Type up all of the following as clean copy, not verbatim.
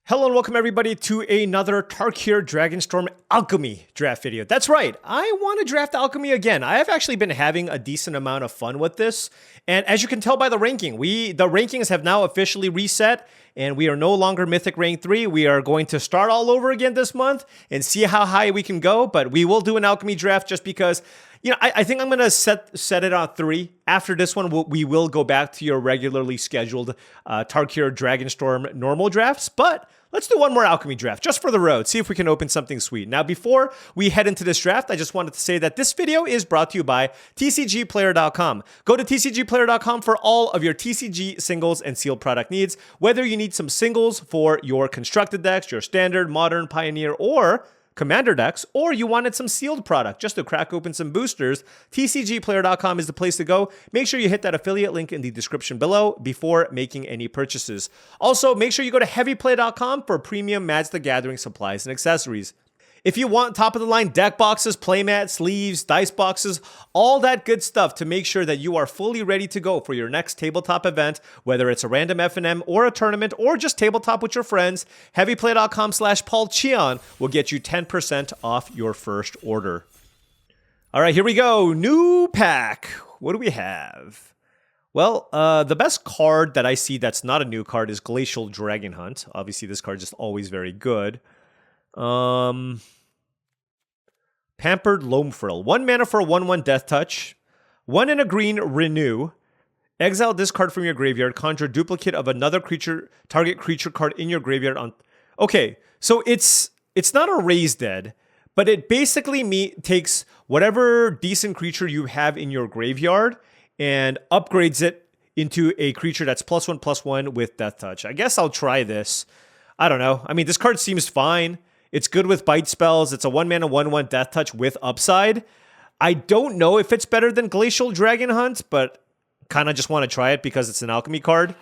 Hello and welcome everybody to another Tarkir Dragonstorm Alchemy draft video. That's right, I want to draft Alchemy again. I have actually been having a decent amount of fun with this. And as you can tell by the ranking, the rankings have now officially reset and we are no longer Mythic Rank 3. We are going to start all over again this month and see how high we can go. But we will do an Alchemy draft just because, you know, I think I'm going to set it on 3. After this one, we will go back to your regularly scheduled Tarkir Dragonstorm normal drafts. But let's do one more Alchemy draft just for the road. See if we can open something sweet. Now, before we head into this draft, I just wanted to say that this video is brought to you by TCGplayer.com. Go to TCGplayer.com for all of your TCG singles and sealed product needs. Whether you need some singles for your constructed decks, your standard, modern, pioneer, or commander decks, or you wanted some sealed product just to crack open some boosters, TCGplayer.com is the place to go. Make sure you hit that affiliate link in the description below before making any purchases. Also, make sure you go to heavyplay.com for premium Magic the Gathering supplies and accessories. If you want top-of-the-line deck boxes, playmats, sleeves, dice boxes, all that good stuff to make sure that you are fully ready to go for your next tabletop event, whether it's a random FNM or a tournament or just tabletop with your friends, heavyplay.com/paulcheon will get you 10% off your first order. All right, here we go. New pack. What do we have? Well, the best card that I see that's not a new card is Glacial Dragon Hunt. Obviously, this card is just always very good. Pampered Loamfrill. 1 mana for a 1/1 Death Touch. 1 and a green, renew. Exile this card from your graveyard. Conjure duplicate of another creature, target creature card in your graveyard on... Okay, so it's not a raise dead, but it basically takes whatever decent creature you have in your graveyard and upgrades it into a creature that's +1/+1 with Death Touch. I guess I'll try this. I don't know. I mean, this card seems fine. It's good with bite spells. It's a 1 mana 1/1 Death Touch with upside. I don't know if it's better than Glacial Dragon Hunt, but kind of just want to try it because it's an Alchemy card.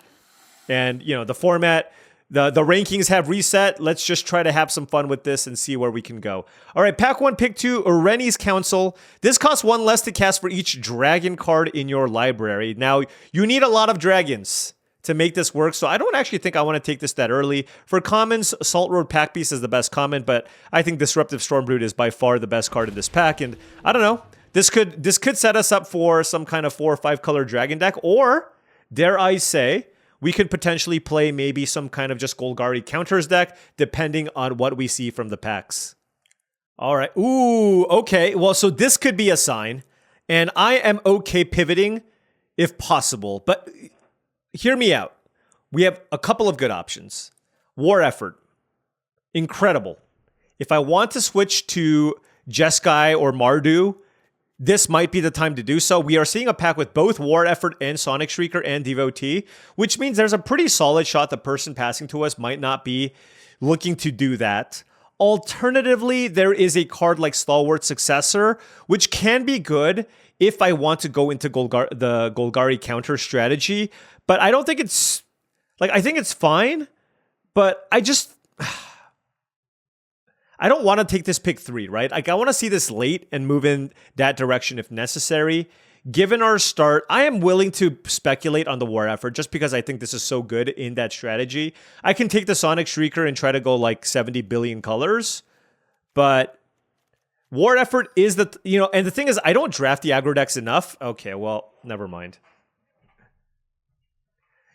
And, you know, the format, the rankings have reset. Let's just try to have some fun with this and see where we can go. All right, pack 1, pick 2, Oreni's Council. This costs 1 less to cast for each dragon card in your library. Now, you need a lot of dragons to make this work, so I don't actually think I want to take this that early. For commons, Salt Road Pack Piece is the best common, but I think Disruptive Stormbrood is by far the best card in this pack, and I don't know. This could set us up for some kind of 4 or 5 color dragon deck, or, dare I say, we could potentially play maybe some kind of just Golgari counters deck, depending on what we see from the packs. All right, ooh, okay, well, so this could be a sign, and I am okay pivoting if possible, but... hear me out. We have a couple of good options. War Effort. Incredible. If I want to switch to Jeskai or Mardu, this might be the time to do so. We are seeing a pack with both War Effort and Sonic Shrieker and Devotee, which means there's a pretty solid shot the person passing to us might not be looking to do that. Alternatively, there is a card like Stalwart Successor, which can be good if I want to go into the Golgari counter strategy. But I don't think it's... like, I think it's fine, but I just... I don't want to take this pick 3, right? Like, I want to see this late and move in that direction if necessary. Given our start, I am willing to speculate on the War Effort just because I think this is so good in that strategy. I can take the Sonic Shrieker and try to go like 70 billion colors, but War Effort is the... you know, and the thing is, I don't draft the aggro decks enough. Okay, well, never mind.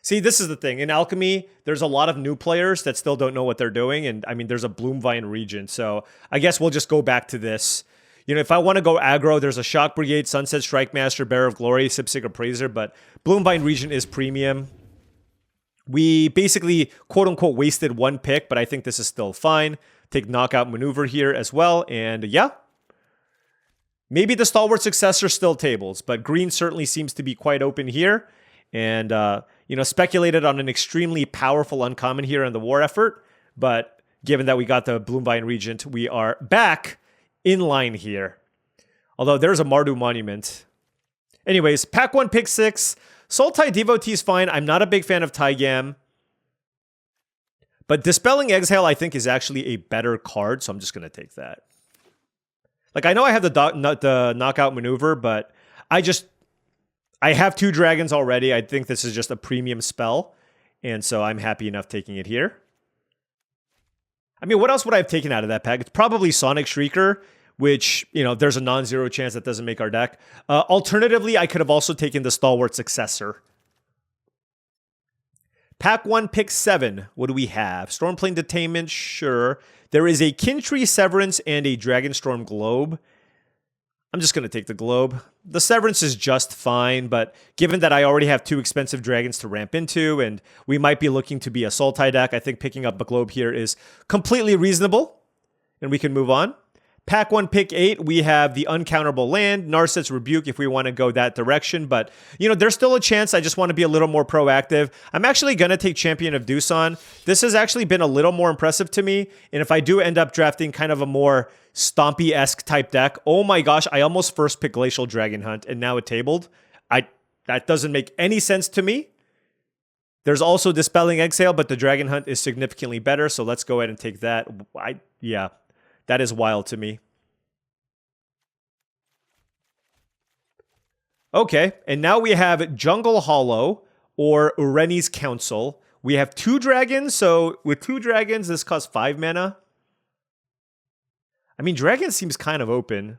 See, this is the thing. In Alchemy, there's a lot of new players that still don't know what they're doing. And I mean, there's a Bloomvine Regent. So I guess we'll just go back to this. You know, if I want to go aggro, there's a Shock Brigade, Sunset Strike Master, Bearer of Glory, Sipsig Appraiser. But Bloomvine Regent is premium. We basically, quote unquote, wasted 1 pick. But I think this is still fine. Take Knockout Maneuver here as well. And yeah. Maybe the Stalwart Successor still tables. But green certainly seems to be quite open here. And, you know, speculated on an extremely powerful uncommon here in the War Effort. But given that we got the Bloomvine Regent, we are back in line here. Although there's a Mardu Monument. Anyways, pack 1, pick 6. Sultai Devotee is fine. I'm not a big fan of Taigam. But Dispelling Exhale, I think, is actually a better card. So I'm just going to take that. Like, I know I have the Knockout Maneuver, but I have 2 dragons already. I think this is just a premium spell. And so I'm happy enough taking it here. I mean, what else would I have taken out of that pack? It's probably Sonic Shrieker, which, you know, there's a non-zero chance that doesn't make our deck. Alternatively, I could have also taken the Stalwart Successor. Pack 1, pick 7. What do we have? Stormplane Detainment, sure. There is a Kintree Severance and a Dragonstorm Globe. I'm just going to take the Globe. The Severance is just fine, but given that I already have 2 expensive dragons to ramp into, and we might be looking to be a Sultai deck, I think picking up a Globe here is completely reasonable, and we can move on. Pack 1, pick 8, we have the Uncounterable Land, Narset's Rebuke if we want to go that direction, but, you know, there's still a chance. I just want to be a little more proactive. I'm actually going to take Champion of Doosan. This has actually been a little more impressive to me, and if I do end up drafting kind of a more Stompy-esque type deck, oh my gosh, I almost first picked Glacial Dragon Hunt, and now it tabled. That doesn't make any sense to me. There's also Dispelling Exhale, but the Dragon Hunt is significantly better, so let's go ahead and take that. Yeah. That is wild to me. Okay, and now we have Jungle Hollow or Ureni's Council. We have 2 dragons, so with 2 dragons, this costs 5 mana. I mean, dragon seems kind of open.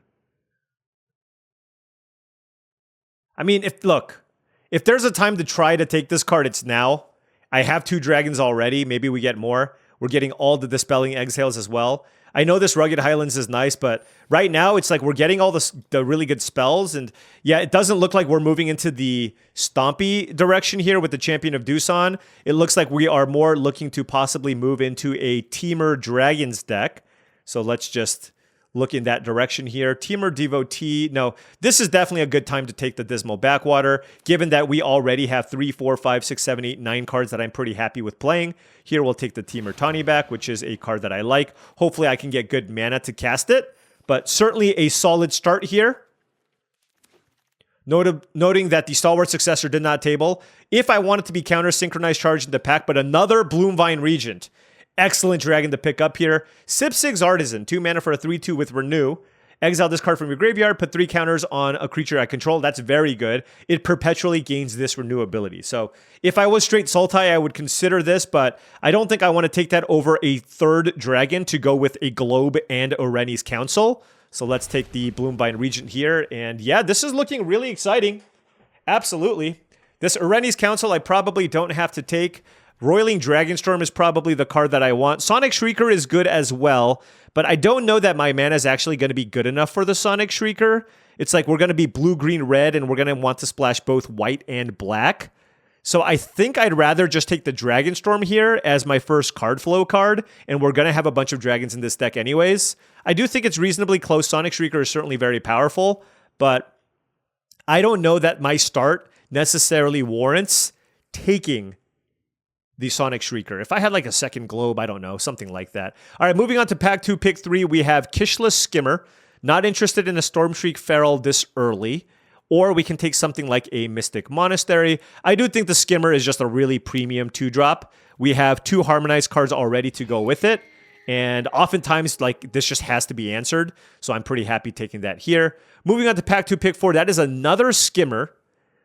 I mean, if there's a time to try to take this card, it's now. I have 2 dragons already. Maybe we get more. We're getting all the Dispelling Exhales as well. I know this Rugged Highlands is nice, but right now it's like we're getting all the really good spells. And yeah, it doesn't look like we're moving into the Stompy direction here with the Champion of Doosan. It looks like we are more looking to possibly move into a Teamer Dragons deck. So let's just look in that direction here. Teamer Devotee. No, this is definitely a good time to take the Dismal Backwater, given that we already have 3, 4, 5, 6, 7, 8, 9 cards that I'm pretty happy with playing. Here we'll take the Teamer Tawny back, which is a card that I like. Hopefully I can get good mana to cast it, but certainly a solid start here. Noting that the Stalwart Successor did not table. If I wanted to be counter Synchronized Charge in the pack, but another Bloomvine Regent. Excellent dragon to pick up here. Sipsig's Artisan, 2 mana for a 3/2 with Renew. Exile this card from your graveyard, put 3 counters on a creature I control. That's very good. It perpetually gains this Renew ability. So if I was straight Sultai, I would consider this, but I don't think I want to take that over a 3rd dragon to go with a Globe and Ureni's Council. So let's take the Bloomvine Regent here. And yeah, this is looking really exciting. Absolutely. This Ureni's Council I probably don't have to take. Roiling Dragonstorm is probably the card that I want. Sonic Shrieker is good as well, but I don't know that my mana is actually going to be good enough for the Sonic Shrieker. It's like we're going to be blue, green, red, and we're going to want to splash both white and black. So I think I'd rather just take the Dragonstorm here as my first card flow card, and we're going to have a bunch of dragons in this deck anyways. I do think it's reasonably close. Sonic Shrieker is certainly very powerful, but I don't know that my start necessarily warrants taking the Sonic Shrieker. If I had like a second Globe, I don't know, something like that. All right, moving on to pack 2, pick 3, we have Kishless Skimmer. Not interested in a Stormshriek Feral this early. Or we can take something like a Mystic Monastery. I do think the Skimmer is just a really premium 2-drop. We have 2 Harmonized cards already to go with it. And oftentimes, like, this just has to be answered. So I'm pretty happy taking that here. Moving on to pack 2, pick 4, that is another Skimmer.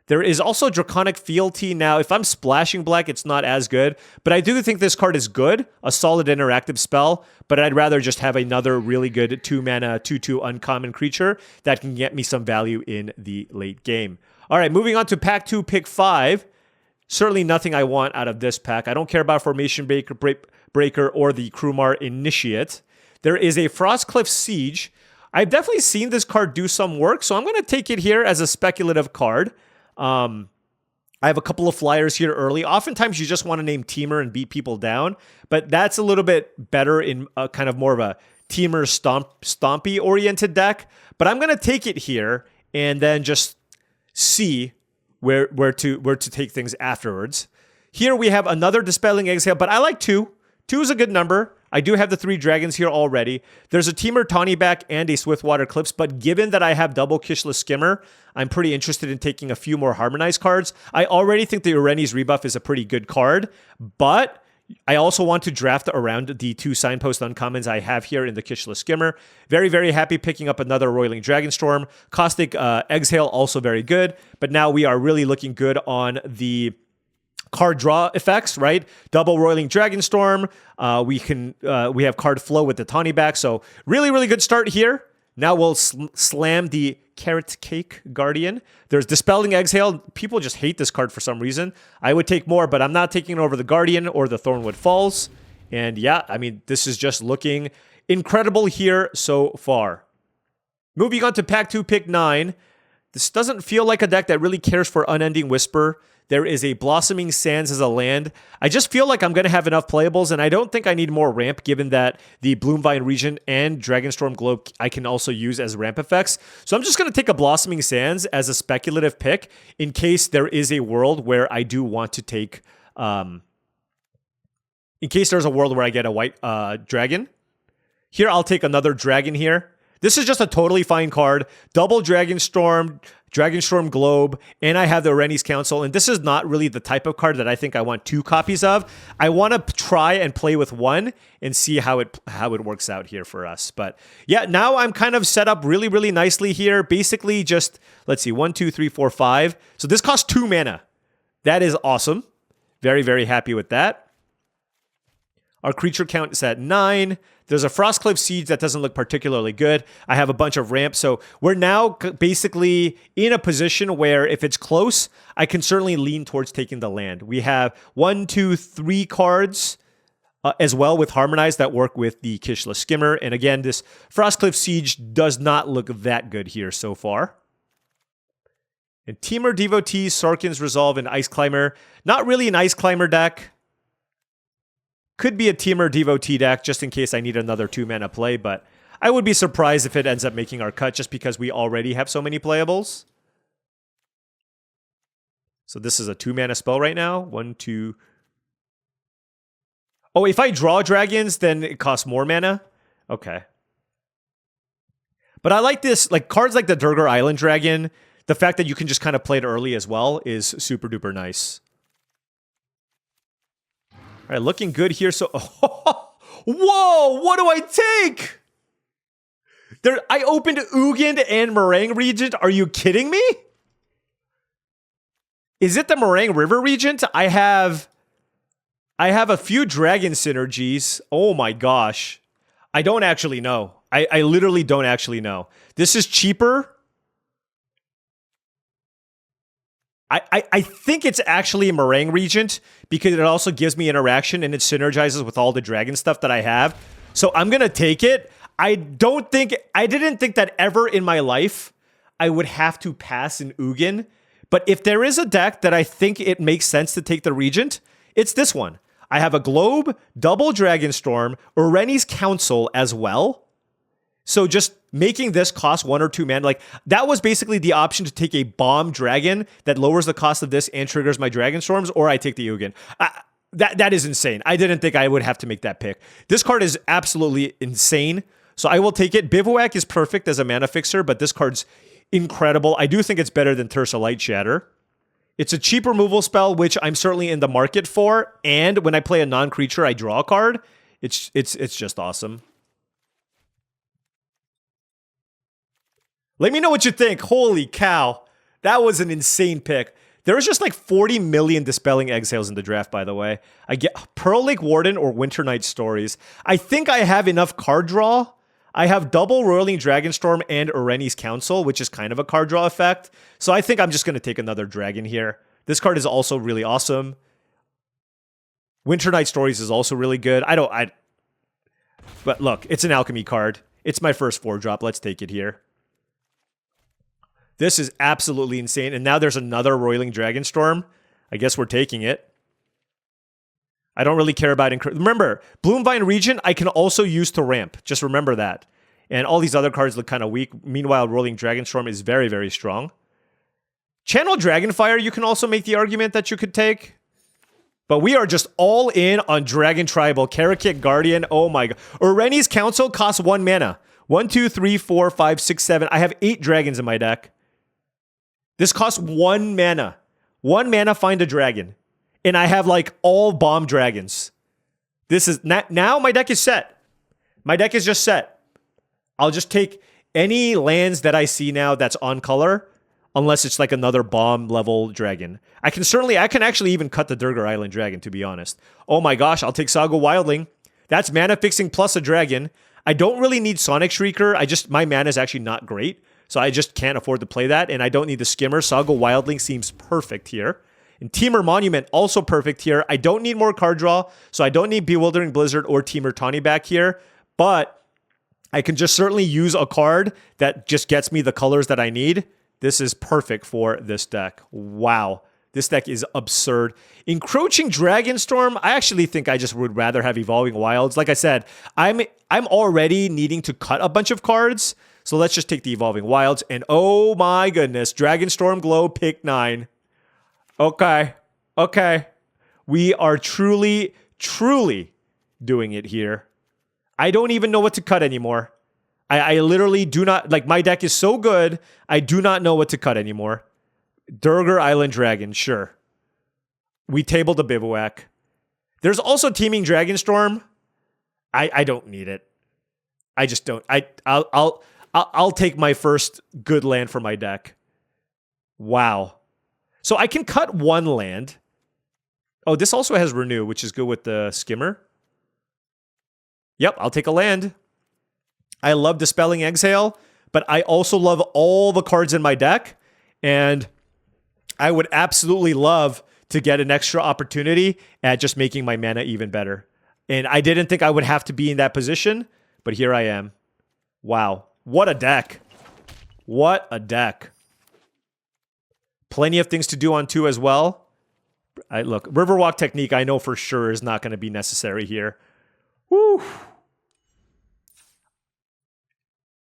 There is also Draconic Fealty. Now, if I'm splashing black, it's not as good. But I do think this card is good. A solid interactive spell. But I'd rather just have another really good 2-mana, 2/2 uncommon creature that can get me some value in the late game. All right, moving on to pack 2, pick 5. Certainly nothing I want out of this pack. I don't care about Formation Breaker or the Krumar Initiate. There is a Frostcliff Siege. I've definitely seen this card do some work, so I'm going to take it here as a speculative card. I have a couple of flyers here early. Oftentimes you just want to name Teamer and beat people down, but that's a little bit better in a kind of more of a Teamer stompy oriented deck. But I'm going to take it here and then just see where to take things afterwards. Here we have another Dispelling Exhale, but I like 2. 2 is a good number. I do have the 3 dragons here already. There's a Teamer Tawny back and a Swiftwater Clips, but given that I have double Kishless Skimmer, I'm pretty interested in taking a few more Harmonized cards. I already think the Ureni's Rebuff is a pretty good card, but I also want to draft around the 2 Signpost Uncommons I have here in the Kishless Skimmer. Very, very happy picking up another Roiling Dragonstorm. Caustic Exhale, also very good, but now we are really looking good on the card draw effects, right? Double Roiling Dragonstorm. We have card flow with the Tawny back. So really, really good start here. Now we'll slam the Carrot Cake Guardian. There's Dispelling Exhale. People just hate this card for some reason. I would take more, but I'm not taking it over the Guardian or the Thornwood Falls. And yeah, I mean, this is just looking incredible here so far. Moving on to Pack 2, Pick 9. This doesn't feel like a deck that really cares for Unending Whisper. There is a Blossoming Sands as a land. I just feel like I'm going to have enough playables, and I don't think I need more ramp, given that the Bloomvine Regent and Dragonstorm Globe I can also use as ramp effects. So I'm just going to take a Blossoming Sands as a speculative pick in case there is a world where I do want to take... in case there's a world where I get a white dragon. Here, I'll take another dragon here. This is just a totally fine card. Double Dragonstorm, Dragonstorm Globe, and I have the Rennie's Council. And this is not really the type of card that I think I want 2 copies of. I want to try and play with 1 and see how it works out here for us. But yeah, now I'm kind of set up really, really nicely here. Basically just, let's see, 1, 2, 3, 4, 5. So this costs 2 mana. That is awesome. Very, very happy with that. Our creature count is at 9. There's a Frostcliff Siege that doesn't look particularly good. I have a bunch of ramps, so we're now basically in a position where if it's close, I can certainly lean towards taking the land. We have 1, 2, 3 cards as well with Harmonize that work with the Kishla Skimmer. And again, this Frostcliff Siege does not look that good here so far. And Temur Devotee, Sarkhan's Resolve, and Ice Climber. Not really an Ice Climber deck. Could be a Temur Devotee deck just in case I need another 2-mana play, but I would be surprised if it ends up making our cut just because we already have so many playables. So this is a 2-mana spell right now. 1, 2. Oh, if I draw dragons, then it costs more mana? Okay. But I like this, like cards like the Durgar Island Dragon, the fact that you can just kind of play it early as well is super duper nice. All right, looking good here. So, whoa, what do I take? I opened Ugin and Meringue Regent. Are you kidding me? Is it the Meringue River Regent? I have a few dragon synergies. Oh my gosh. I don't actually know. I literally don't actually know. This is cheaper. I think it's actually a Meringue Regent because it also gives me interaction and it synergizes with all the dragon stuff that I have. So I'm going to take it. I didn't think that ever in my life I would have to pass an Ugin. But if there is a deck that I think it makes sense to take the Regent, it's this one. I have a Globe, double Dragonstorm, Rennie's Council as well. So just making this cost 1 or 2 mana, like that was basically the option to take a bomb dragon that lowers the cost of this and triggers my Dragonstorms, or I take the Ugin. That is insane. I didn't think I would have to make that pick. This card is absolutely insane. So I will take it. Bivouac is perfect as a mana fixer, but this card's incredible. I do think it's better than Thirsa Light Shatter. It's a cheap removal spell, which I'm certainly in the market for. And when I play a non-creature, I draw a card. It's just awesome. Let me know what you think. Holy cow. That was an insane pick. There was just like 40 million Dispelling Exhales in the draft, by the way. I get Pearl Lake Warden or Winter Night Stories. I think I have enough card draw. I have double Roiling Dragonstorm and Rennie's Council, which is kind of a card draw effect. So I think I'm just going to take another dragon here. This card is also really awesome. Winter Night Stories is also really good. But look, it's an Alchemy card. It's my first 4-drop. Let's take it here. This is absolutely insane. And now there's another Roiling Dragonstorm. I guess we're taking it. I don't really care about... Remember, Bloomvine Regent I can also use to ramp. Just remember that. And all these other cards look kind of weak. Meanwhile, Roiling Dragonstorm is very, very strong. Channel Dragonfire, you can also make the argument that you could take. But we are just all in on Dragon Tribal. Karakit Guardian. Oh my god. Rennie's Council costs 1 mana. 1, 2, 3, 4, 5, 6, 7. I have 8 dragons in my deck. This costs 1 mana. 1 mana, find a dragon. And I have like all bomb dragons. This is now my deck is set. My deck is just set. I'll just take any lands that I see now that's on color. unless it's like another bomb level dragon. I can actually even cut the Durgar Island Dragon, to be honest. Oh my gosh, I'll take Sago Wildling. That's mana fixing plus a dragon. I don't really need Sonic Shrieker. My mana is actually not great, so I just can't afford to play that, and I don't need the Skimmer. Sago Wildling seems perfect here. And Temur Monument, also perfect here. I don't need more card draw, so I don't need Bewildering Blizzard or Temur Tawny back here, but I can just certainly use a card that just gets me the colors that I need. This is perfect for this deck. Wow. This deck is absurd. Encroaching Dragonstorm, I actually think I just would rather have Evolving Wilds. Like I said, I'm already needing to cut a bunch of cards, so let's just take the Evolving Wilds. And oh my goodness, Dragonstorm Glow, pick 9. Okay. We are truly doing it here. I don't even know what to cut anymore. I literally do not, like, my deck is so good, I do not know what to cut anymore. Durgar Island Dragon, sure. We tabled the Bivouac. There's also Teeming Dragonstorm. I don't need it. I just don't. I'll take my first good land for my deck. Wow. So I can cut one land. Oh, this also has Renew, which is good with the Skimmer. Yep, I'll take a land. I love Dispelling Exhale, but I also love all the cards in my deck, and I would absolutely love to get an extra opportunity at just making my mana even better. And I didn't think I would have to be in that position, but here I am. Wow. What a deck. What a deck. Plenty of things to do on 2 as well. Look, Riverwalk Technique I know for sure is not going to be necessary here. Woo.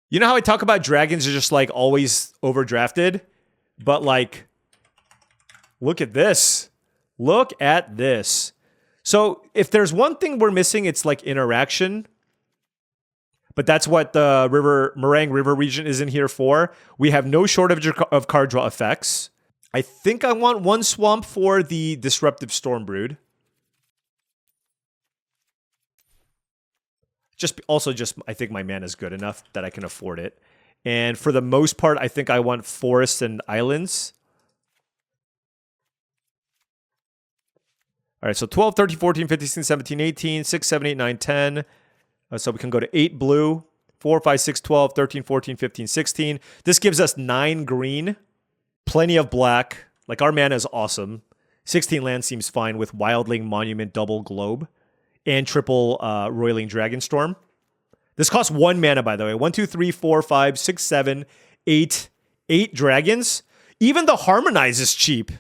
You know how I talk about dragons are just like always overdrafted? But like, look at this. Look at this. So if there's one thing we're missing, it's like interaction. But that's what the Meringue River region is in here for. We have no shortage of card draw effects. I think I want 1 swamp for the Disruptive Stormbrood. I think my mana is good enough that I can afford it. And for the most part, I think I want forests and islands. All right, so 12, 13, 14, 15, 16, 17, 18, 6, 7, 8, 9, 10. So we can go to 8 blue, 4, 5, 6, 12, 13, 14, 15, 16. This gives us 9 green, plenty of black. Like, our mana is awesome. 16 land seems fine with Wildling, Monument, Double Globe, and triple Roiling Dragonstorm. This costs 1 mana, by the way. 1, 2, 3, 4, 5, 6, 7, 8. 8 dragons. Even the Harmonize is cheap.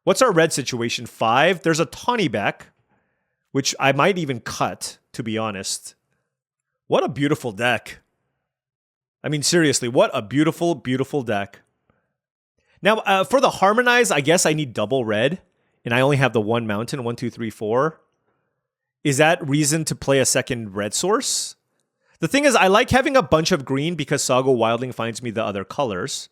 What's our red situation? 5. There's a Tawny back, which I might even cut, to be honest. What a beautiful deck. I mean, seriously, what a beautiful, beautiful deck. Now, for the Harmonize, I guess I need double red, and I only have the 1 mountain, 1, 2, 3, 4. Is that reason to play a second red source? The thing is, I like having a bunch of green because Sago Wildling finds me the other colors.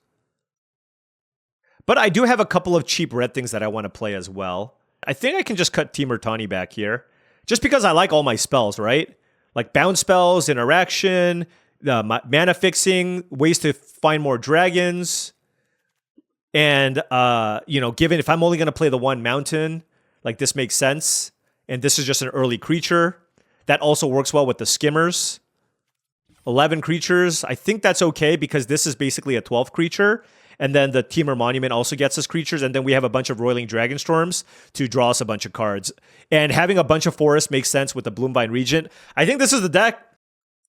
But I do have a couple of cheap red things that I want to play as well. I think I can just cut Temur Tawny back here. Just because I like all my spells, right? Like bounce spells, interaction, mana fixing, ways to find more dragons. And, given if I'm only going to play the 1 mountain, like this makes sense. And this is just an early creature. That also works well with the Skimmers. 11 creatures. I think that's okay because this is basically a 12th creature. And then the Temur Monument also gets us creatures. And then we have a bunch of Roiling Dragonstorms to draw us a bunch of cards. And having a bunch of forests makes sense with the Bloomvine Regent. I think this is the deck.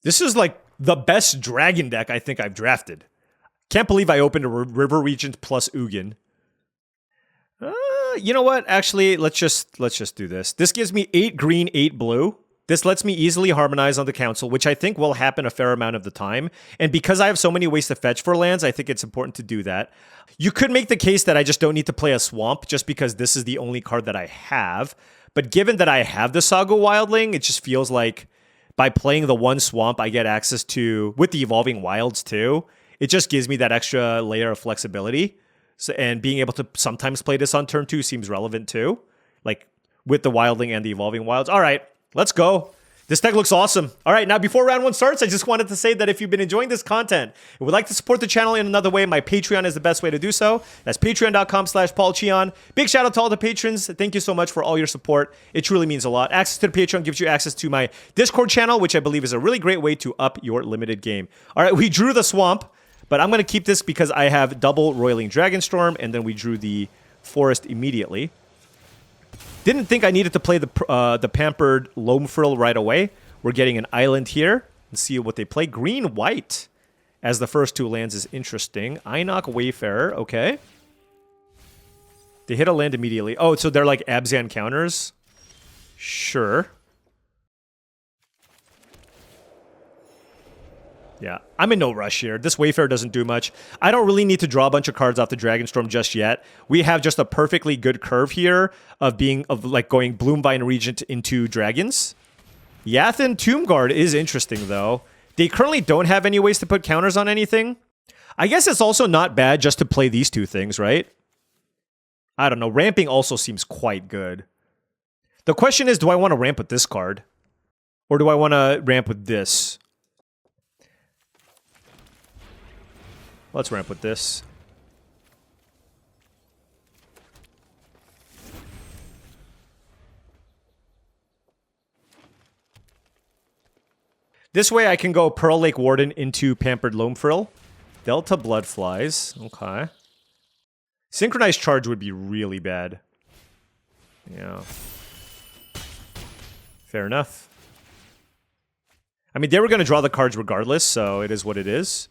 This is like the best dragon deck I think I've drafted. Can't believe I opened a River Regent plus Ugin. You know what? Actually, let's just do this. This gives me 8 green, 8 blue. This lets me easily harmonize on the council, which I think will happen a fair amount of the time. And because I have so many ways to fetch for lands, I think it's important to do that. You could make the case that I just don't need to play a swamp just because this is the only card that I have. But given that I have the Sago Wildling, it just feels like by playing the 1 swamp, I get access to, with the Evolving Wilds too, it just gives me that extra layer of flexibility. So, and being able to sometimes play this on turn 2 seems relevant too. Like with the Wildling and the Evolving Wilds. All right, let's go. This deck looks awesome. All right, now before round one starts, I just wanted to say that if you've been enjoying this content and would like to support the channel in another way, my Patreon is the best way to do so. That's patreon.com/paulcheon. Big shout out to all the patrons. Thank you so much for all your support. It truly means a lot. Access to the Patreon gives you access to my Discord channel, which I believe is a really great way to up your limited game. All right, we drew the Swamp, but I'm going to keep this because I have double Roiling Dragonstorm, and then we drew the Forest immediately. Didn't think I needed to play the Pampered Loamfrill right away. We're getting an island here. Let's see what they play. Green-white as the first two lands is interesting. Einok Wayfarer, okay. They hit a land immediately. Oh, so they're like Abzan counters? Sure. Yeah, I'm in no rush here. This Wayfarer doesn't do much. I don't really need to draw a bunch of cards off the Dragonstorm just yet. We have just a perfectly good curve here of going Bloomvine Regent into dragons. Yathen Tombguard is interesting though. They currently don't have any ways to put counters on anything. I guess it's also not bad just to play these two things, right? I don't know. Ramping also seems quite good. The question is, do I want to ramp with this card? Or do I want to ramp with this? Let's ramp with this. This way I can go Pearl Lake Warden into Pampered Loamfrill. Delta Bloodflies. Okay. Synchronized Charge would be really bad. Yeah. Fair enough. I mean, they were going to draw the cards regardless, so it is what it is.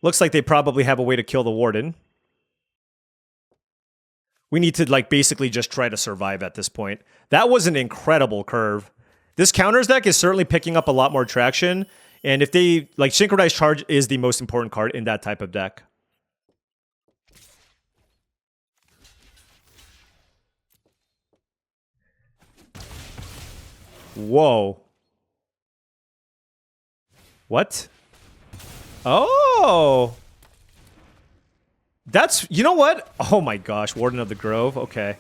Looks like they probably have a way to kill the Warden. We need to, like, basically just try to survive at this point. That was an incredible curve. This counters deck is certainly picking up a lot more traction. And if they, like, Synchronized Charge is the most important card in that type of deck. Whoa. What? Oh! That's, you know what? Oh my gosh, Warden of the Grove, okay.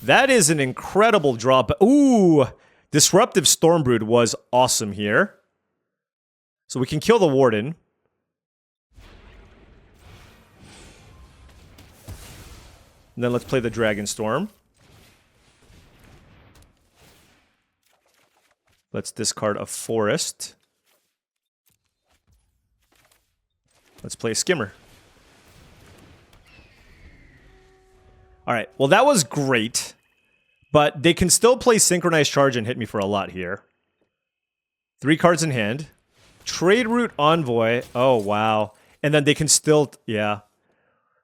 That is an incredible drop. Ooh! Disruptive Stormbrood was awesome here. So we can kill the Warden. And then let's play the Dragonstorm. Let's discard a Forest. Let's play a Skimmer. Alright, well that was great. But they can still play Synchronized Charge and hit me for a lot here. 3 cards in hand. Trade Route Envoy. Oh, wow. And then they can still... Yeah.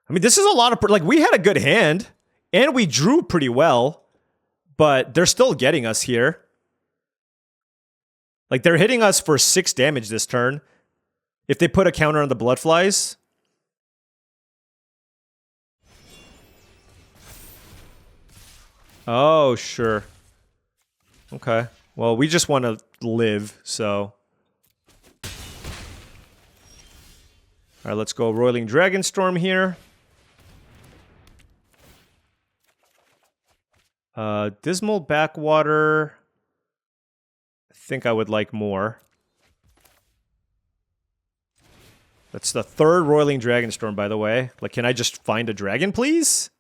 I mean, this is a lot of... Like, we had a good hand. And we drew pretty well. But they're still getting us here. Like, they're hitting us for 6 damage this turn. If they put a counter on the Bloodflies. Oh, sure. Okay. Well, we just want to live, so... Alright, let's go Roiling Dragonstorm here. Dismal Backwater... I think I would like more. That's the 3rd Roiling Dragonstorm, by the way. Like, can I just find a dragon, please?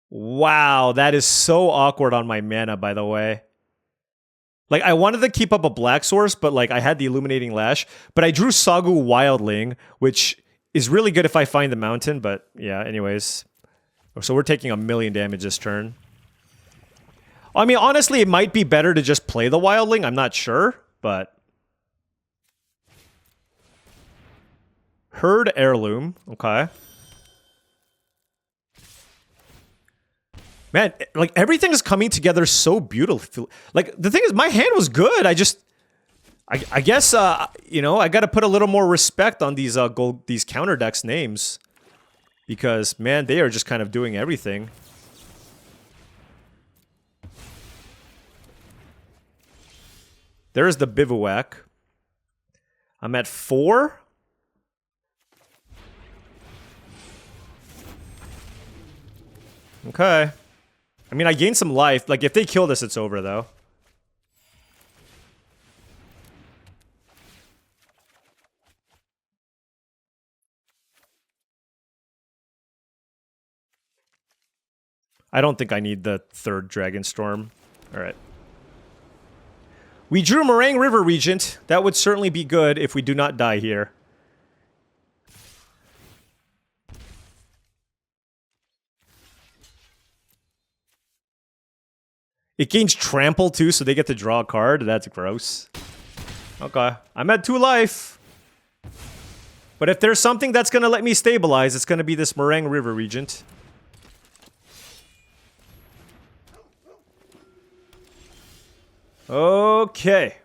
Wow, that is so awkward on my mana, by the way. Like, I wanted to keep up a black source, but, like, I had the Illuminating Lash. But I drew Sagu Wildling, which is really good if I find the mountain, but, yeah, anyways. So we're taking 1,000,000 damage this turn. I mean, honestly, it might be better to just play the Wildling. I'm not sure, but... Herd Heirloom. Okay. Man, like, everything is coming together so beautiful. Like, the thing is, my hand was good. I guess, you know, I got to put a little more respect on these these counter decks names. Because, man, they are just kind of doing everything. There's the Bivouac. I'm at 4. Okay. I mean, I gained some life. Like, if they kill this, it's over, though. I don't think I need the 3rd Dragonstorm. All right. We drew Meringue River Regent. That would certainly be good if we do not die here. It gains Trample, too, so they get to draw a card. That's gross. Okay. I'm at 2 life. But if there's something that's going to let me stabilize, it's going to be this Meringue River Regent. Okay.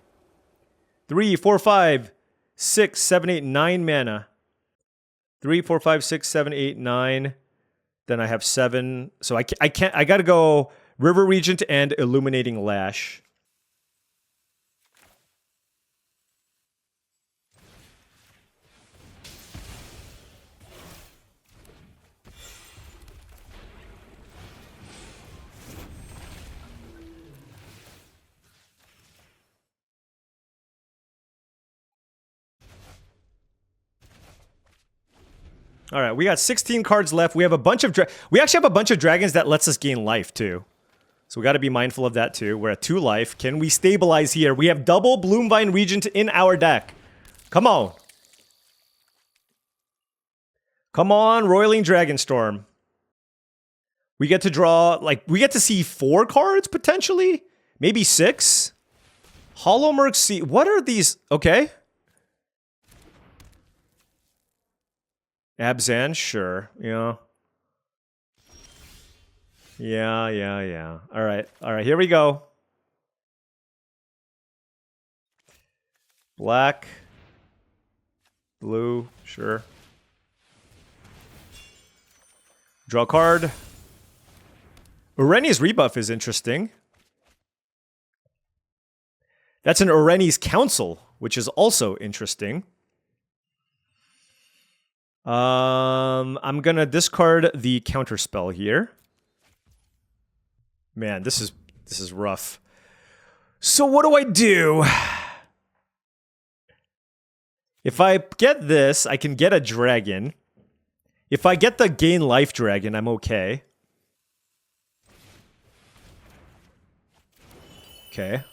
3, 4, 5, 6, 7, 8, 9 mana. 3, 4, 5, 6, 7, 8, 9. Then I have 7. So I can't. I got to go River Regent and Illuminating Lash. All right, we got 16 cards left. We have a bunch of we actually have a bunch of dragons that lets us gain life too. So we got to be mindful of that too. We're at 2 life. Can we stabilize here? We have double Bloomvine Regent in our deck. Come on. Come on, Roiling Dragonstorm. We get to draw, like, we get to see 4 cards potentially? Maybe 6? Hollowmurk Sea. What are these? Okay. Abzan, sure. Yeah. Yeah. All right, here we go. Black. Blue, sure. Draw a card. Oreni's Rebuff is interesting. That's an Oreni's Council, which is also interesting. I'm gonna discard the counterspell here. Man, this is rough. So what do I do? If I get this, I can get a dragon. If I get the gain life dragon, I'm okay. Okay.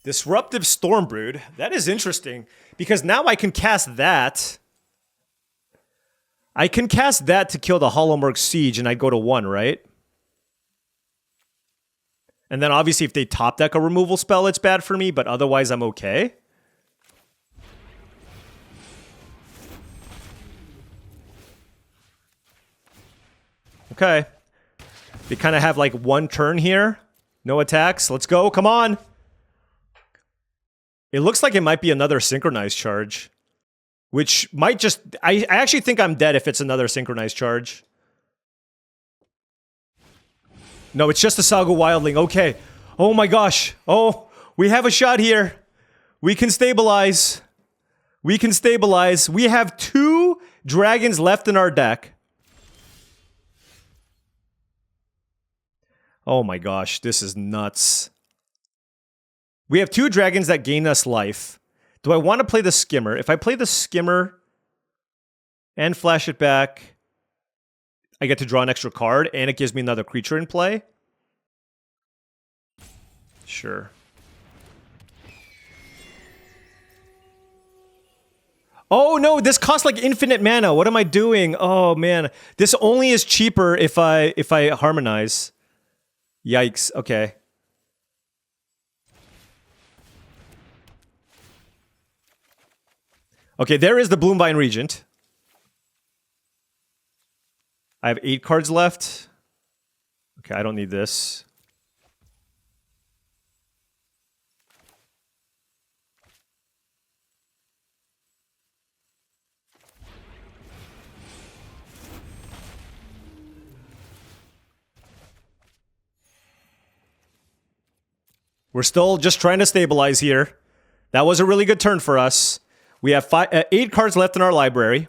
Disruptive Stormbrood. That is interesting because now I can cast that. I can cast that to kill the Hollowmurk Siege, and I go to 1, right? And then obviously if they top deck a removal spell, it's bad for me, but otherwise I'm okay. Okay. They kind of have like 1 turn here. No attacks. Let's go. Come on. It looks like it might be another Synchronized Charge. Which might just... I actually think I'm dead if it's another Synchronized Charge. No, it's just a Saga Wildling. Okay. Oh my gosh. Oh, we have a shot here. We can stabilize. We can stabilize. We have 2 dragons left in our deck. Oh my gosh, this is nuts. We have 2 dragons that gain us life. Do I want to play the Skimmer? If I play the Skimmer and flash it back, I get to draw an extra card, and it gives me another creature in play. Sure. Oh no, this costs like infinite mana. What am I doing? Oh man, this only is cheaper if I harmonize. Yikes. Okay. Okay, there is the Bloomvine Regent. I have 8 cards left. Okay, I don't need this. We're still just trying to stabilize here. That was a really good turn for us. We have 8 cards left in our library.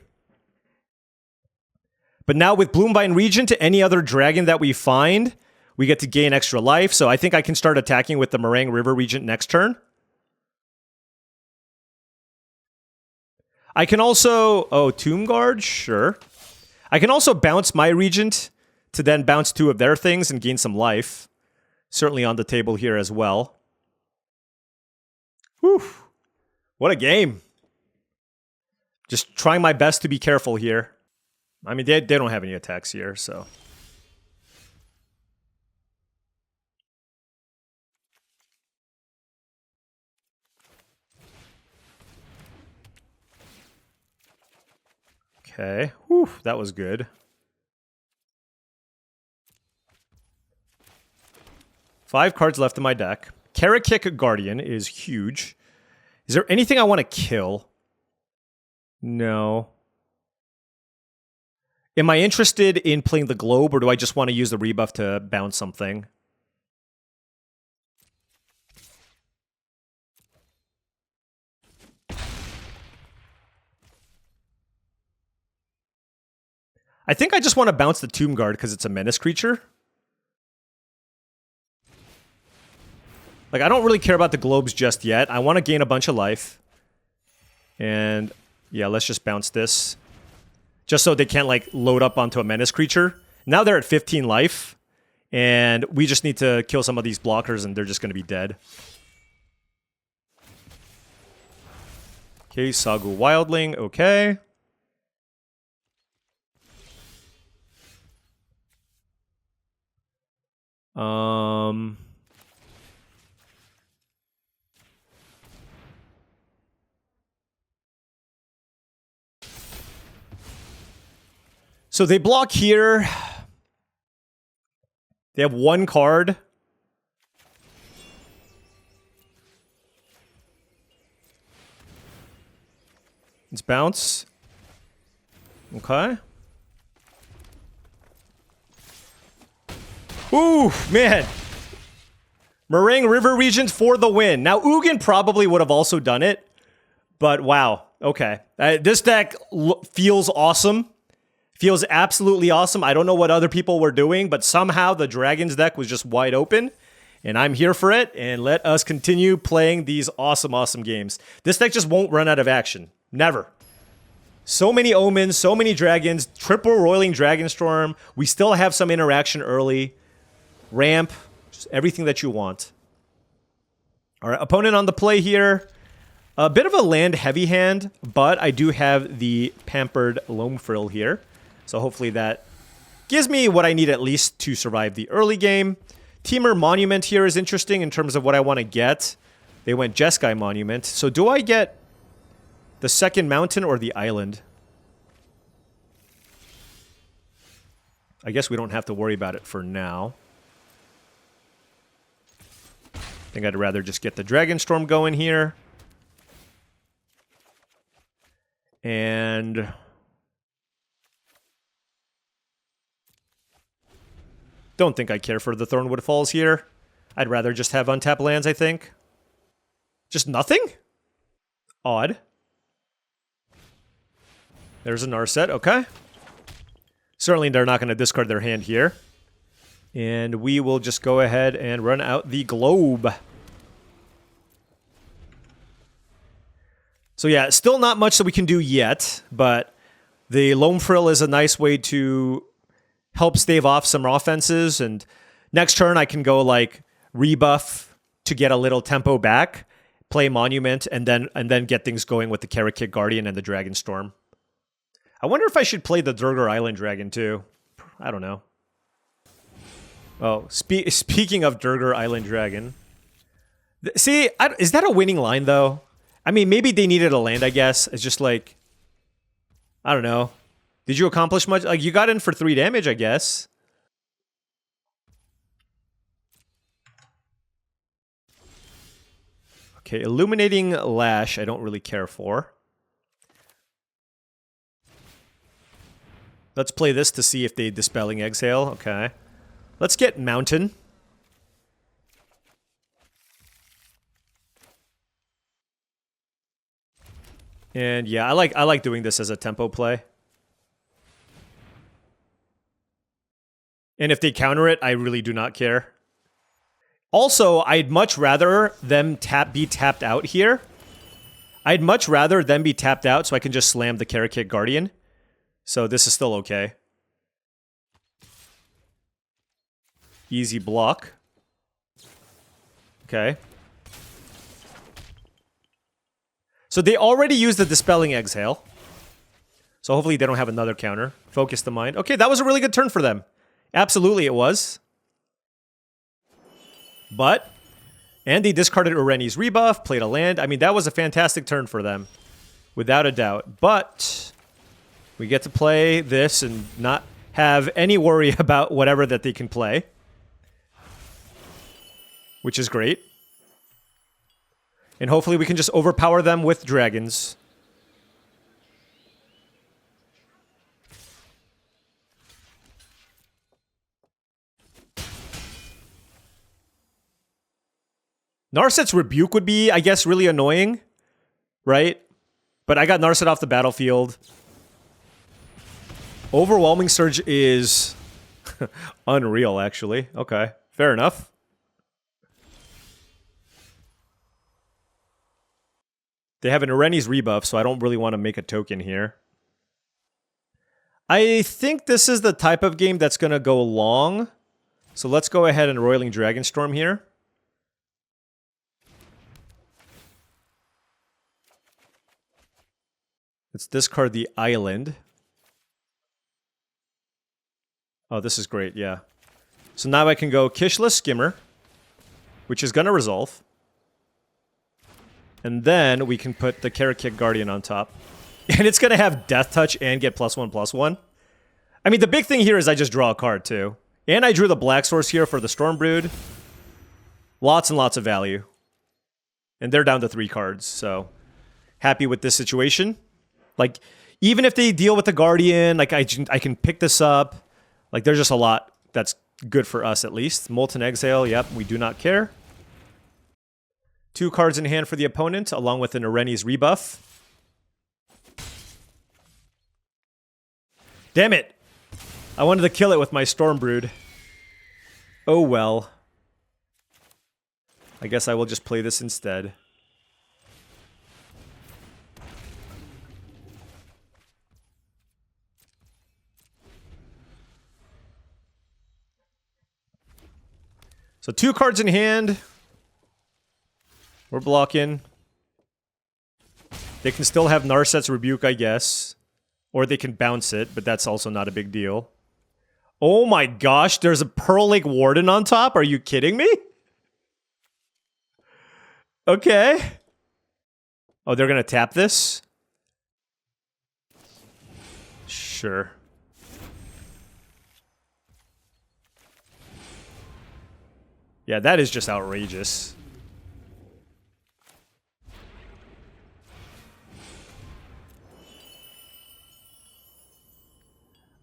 But now with Bloomvine Regent to any other dragon that we find, we get to gain extra life. So I think I can start attacking with the Meringue River Regent next turn. I can also... Oh, Tomb Guard? Sure. I can also bounce my Regent to then bounce 2 of their things and gain some life. Certainly on the table here as well. Whew. What a game. Just trying my best to be careful here. I mean, they don't have any attacks here, so... Okay. Whew, that was good. 5 cards left in my deck. Karakik Guardian is huge. Is there anything I want to kill? No. Am I interested in playing the Globe, or do I just want to use the rebuff to bounce something? I think I just want to bounce the Tomb Guard because it's a menace creature. Like, I don't really care about the globes just yet. I want to gain a bunch of life. And, yeah, let's just bounce this. Just so they can't, like, load up onto a menace creature. Now they're at 15 life. And we just need to kill some of these blockers and they're just going to be dead. Okay, Sagu Wildling. Okay. So they block here. They have 1 card. Let's bounce. Okay. Ooh, man. Meringue River Regent for the win. Now, Ugin probably would have also done it. But wow. Okay. This deck feels awesome. Feels absolutely awesome. I don't know what other people were doing, but somehow the Dragons deck was just wide open. And I'm here for it. And let us continue playing these awesome, awesome games. This deck just won't run out of action. Never. So many Omens, so many Dragons, triple roiling Dragonstorm. We still have some interaction early. Ramp, just everything that you want. All right, opponent on the play here. A bit of a land-heavy hand, but I do have the Pampered Loam Frill here. So hopefully that gives me what I need at least to survive the early game. Temur Monument here is interesting in terms of what I want to get. They went Jeskai Monument. So do I get the second mountain or the island? I guess we don't have to worry about it for now. I think I'd rather just get the Dragonstorm going here. And don't think I care for the Thornwood Falls here. I'd rather just have untapped lands, I think. Just nothing? Odd. There's a Narset, okay. Certainly they're not going to discard their hand here. And we will just go ahead and run out the Globe. So yeah, still not much that we can do yet, but the Loam Frill is a nice way to help stave off some offenses, and next turn I can go like rebuff to get a little tempo back, play Monument, and then get things going with the Karakik Guardian and the Dragonstorm. I wonder if I should play the Durgar Island Dragon too. I don't know. Oh, speaking of Durgar Island Dragon, see, is that a winning line though? I mean, maybe they needed a land, I guess. It's just like, I don't know. Did you accomplish much? Like, you got in for 3 damage, I guess. Okay, Illuminating Lash, I don't really care for. Let's play this to see if they Dispelling Exhale. Okay. Let's get Mountain. And yeah, I like doing this as a tempo play. And if they counter it, I really do not care. Also, I'd much rather them be tapped out here. I'd much rather them be tapped out so I can just slam the Karakit Guardian. So this is still okay. Easy block. Okay. So they already used the Dispelling Exhale. So hopefully they don't have another counter. Focus the mind. Okay, that was a really good turn for them. Absolutely it was. But, and they discarded Oreni's rebuff, played a land. I mean, that was a fantastic turn for them. Without a doubt. But, we get to play this and not have any worry about whatever that they can play. Which is great. And hopefully we can just overpower them with dragons. Narset's Rebuke would be, I guess, really annoying. Right? But I got Narset off the battlefield. Overwhelming Surge is unreal, actually. Okay, fair enough. They have an Oreni's rebuff, so I don't really want to make a token here. I think this is the type of game that's going to go long. So let's go ahead and Roiling Dragonstorm here. Let's discard the island. Oh, this is great, yeah. So now I can go Kishless Skimmer, which is going to resolve. And then we can put the Karakit Guardian on top. And it's going to have Death Touch and get +1/+1. I mean, the big thing here is I just draw a card, too. And I drew the Black Source here for the Stormbrood. Lots and lots of value. And they're down to 3 cards, so happy with this situation. Like, even if they deal with the Guardian, like, I can pick this up. Like, there's just a lot that's good for us, at least. Molten Exhale, yep, we do not care. 2 cards in hand for the opponent, along with an Oreni's rebuff. Damn it! I wanted to kill it with my Stormbrood. Oh well. I guess I will just play this instead. So 2 cards in hand. We're blocking. They can still have Narset's Rebuke, I guess. Or they can bounce it, but that's also not a big deal. Oh my gosh, there's a Pearl Lake Warden on top? Are you kidding me? Okay. Oh, they're gonna tap this? Sure. Yeah, that is just outrageous.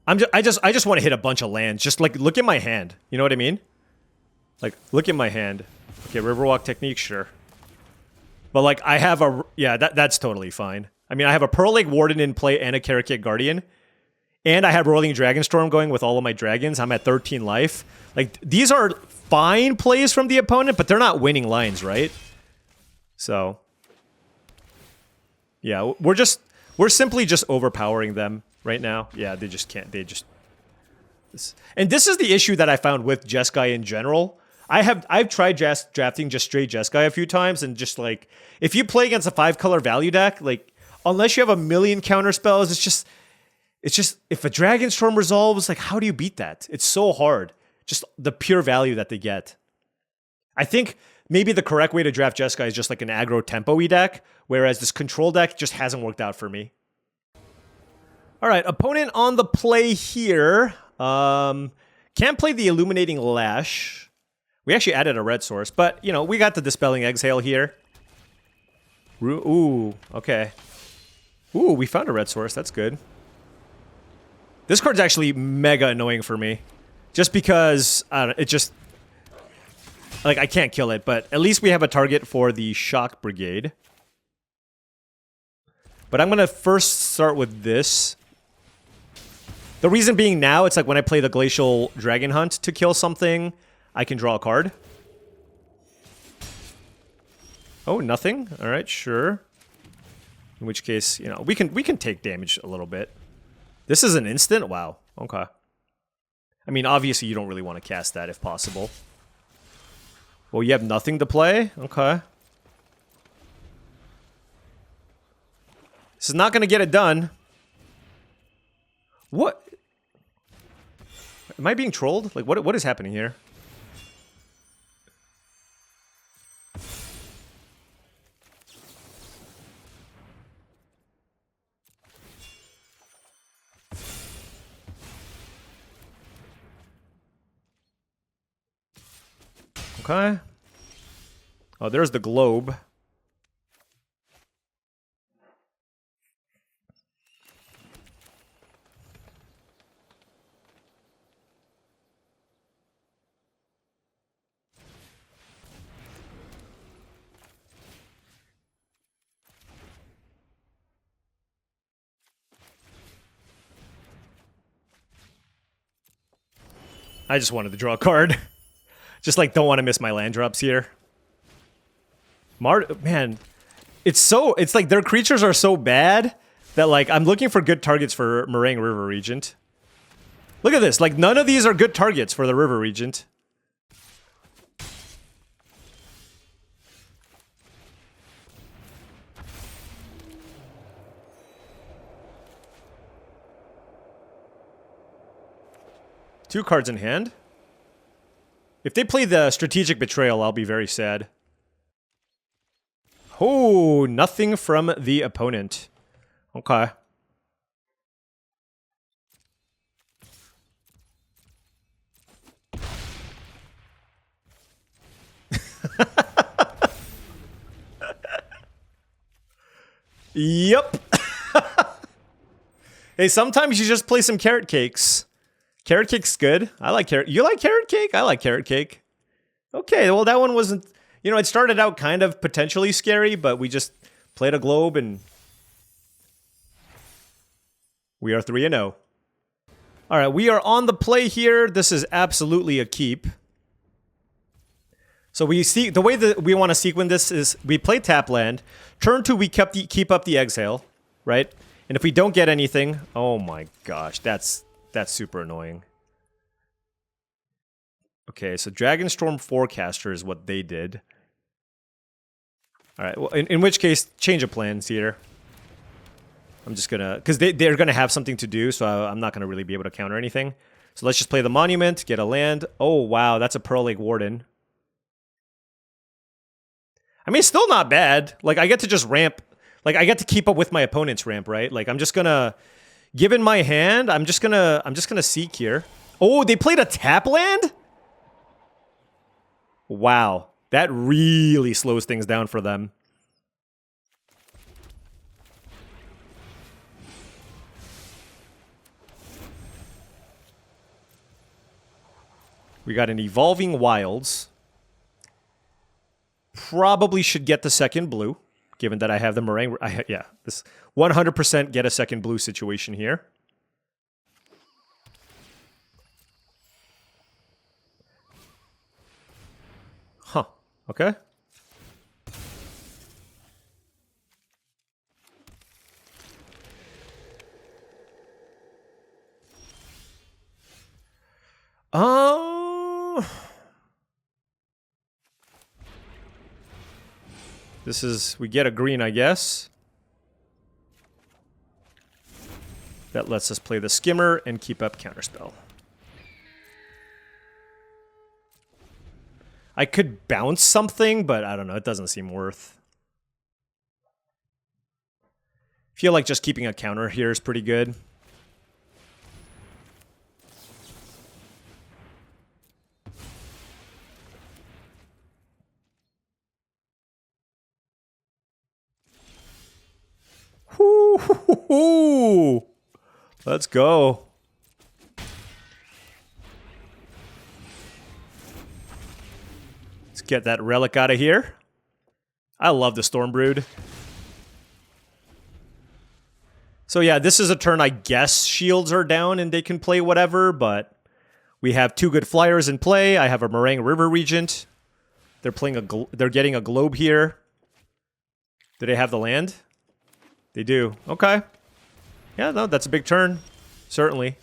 I just want to hit a bunch of lands. Just like look at my hand. You know what I mean? Like look at my hand. Okay, Riverwalk Technique, sure. But like I have a that's totally fine. I mean, I have a Pearl Lake Warden in play and a Karakit Guardian. And I have Roiling Dragonstorm going with all of my dragons. I'm at 13 life. Like these are fine plays from the opponent, but they're not winning lines, right? So yeah, we're simply just overpowering them right now. Yeah, they just can't. And this is the issue that I found with Jeskai in general. I've tried drafting just straight Jeskai a few times, and just like if you play against a 5-color value deck, like unless you have a million counter spells, it's just if a Dragonstorm resolves, like how do you beat that? It's so hard. Just the pure value that they get. I think maybe the correct way to draft Jeskai is just like an aggro tempo-y deck, whereas this control deck just hasn't worked out for me. All right, opponent on the play here. Can't play the Illuminating Lash. We actually added a red source, but, you know, we got the Dispelling Exhale here. Ooh, okay. Ooh, we found a red source. That's good. This card's actually mega annoying for me. Just because, I don't know, it just... Like, I can't kill it, but at least we have a target for the Shock Brigade. But I'm going to first start with this. The reason being now, it's like when I play the Glacial Dragon Hunt to kill something, I can draw a card. Oh, nothing? Alright, sure. In which case, you know, we can take damage a little bit. This is an instant? Wow. Okay. I mean, obviously you don't really want to cast that if possible. Well, you have nothing to play? Okay. This is not going to get it done. What? Am I being trolled? Like, what is happening here? Okay. Oh, there's the globe. I just wanted to draw a card. Just like don't want to miss my land drops here. Man, it's like their creatures are so bad that like I'm looking for good targets for Meringue River Regent. Look at this, like none of these are good targets for the River Regent. Two cards in hand. If they play the Strategic Betrayal, I'll be very sad. Oh, nothing from the opponent. Okay. Yep. Hey, sometimes you just play some carrot cakes. Carrot cake's good. I like carrot. You like carrot cake? I like carrot cake. Okay, well that one wasn't... You know, it started out kind of potentially scary, but we just played a globe and... We are 3-0. Alright, we are on the play here. This is absolutely a keep. So we see... The way that we want to sequence this is we play tap land. Turn 2, we keep up the exhale, right? And if we don't get anything... Oh my gosh, that's super annoying. Okay, so Dragonstorm Forecaster is what they did. Alright, well, in which case, change of plans here. I'm just gonna... Because they're gonna have something to do, so I'm not gonna really be able to counter anything. So let's just play the Monument, get a land. Oh, wow, that's a Pearl Lake Warden. I mean, it's still not bad. Like, I get to just ramp... Like, I get to keep up with my opponent's ramp, right? Like, I'm just gonna... Given my hand, I'm just gonna seek here. Oh, they played a tap land? Wow. That really slows things down for them. We got an Evolving Wilds. Probably should get the second blue, given that I have the Meringue. Yeah, this 100% get a second blue situation here. Huh. Okay. This is... We get a green, I guess. That lets us play the Skimmer and keep up Counterspell. I could bounce something, but I don't know. It doesn't seem worth. Feel like just keeping a counter here is pretty good. Woo-hoo-hoo-hoo. Let's go. Let's get that relic out of here. I love the Stormbrood. So yeah, this is a turn I guess shields are down and they can play whatever, but we have two good flyers in play. I have a Meringue River Regent. They're playing they're getting a globe here. Do they have the land? They do. Okay. Yeah, no, that's a big turn. Certainly.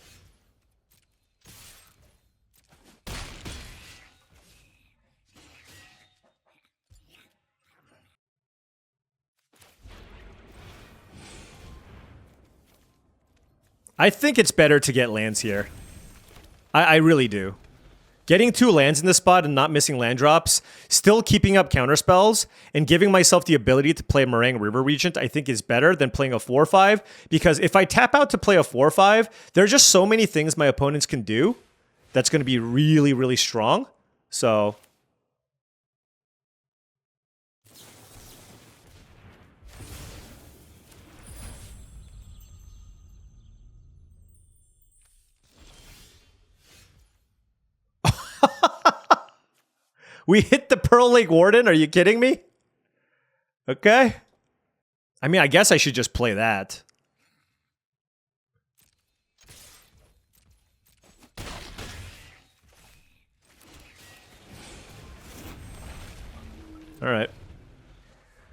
I think it's better to get lands here. I really do. Getting 2 lands in this spot and not missing land drops, still keeping up counterspells, and giving myself the ability to play Meringue River Regent, I think is better than playing a 4/5. Because if I tap out to play a 4/5, there are just so many things my opponents can do that's going to be really, really strong. So... We hit the Pearl Lake Warden? Are you kidding me? Okay. I mean, I guess I should just play that. All right.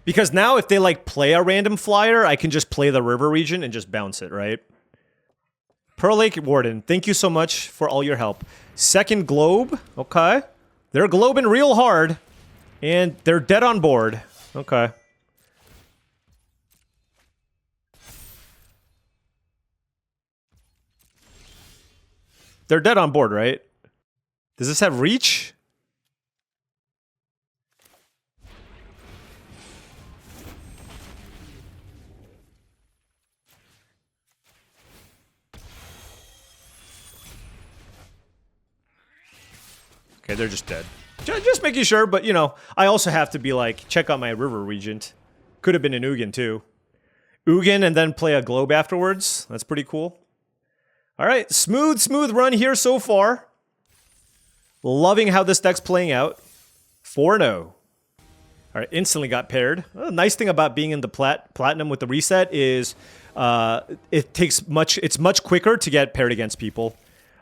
Because now if they, like, play a random flyer, I can just play the River Region and just bounce it, right? Pearl Lake Warden, thank you so much for all your help. Second Globe. Okay. They're globing real hard, and they're dead on board. Okay. They're dead on board, right? Does this have reach? Okay, they're just dead. Just making sure, but, you know, I also have to be like, check out my River Regent. Could have been an Ugin, too. Ugin and then play a Globe afterwards. That's pretty cool. All right, smooth run here so far. Loving how this deck's playing out. 4-0. All right, instantly got paired. Well, the nice thing about being in the Platinum with the reset is it's much quicker to get paired against people.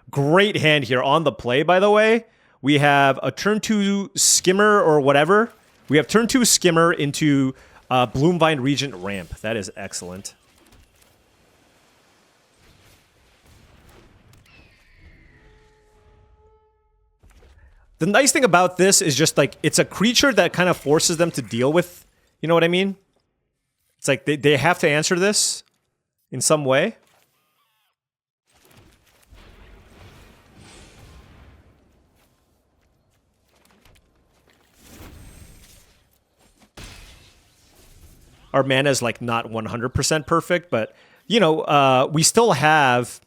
Great hand here on the play, by the way. We have a turn 2 Skimmer or whatever. We have turn 2 Skimmer into Bloomvine Regent Ramp. That is excellent. The nice thing about this is just like, it's a creature that kind of forces them to deal with, you know what I mean? It's like they have to answer this in some way. Our mana is like not 100% perfect, but you know, we still have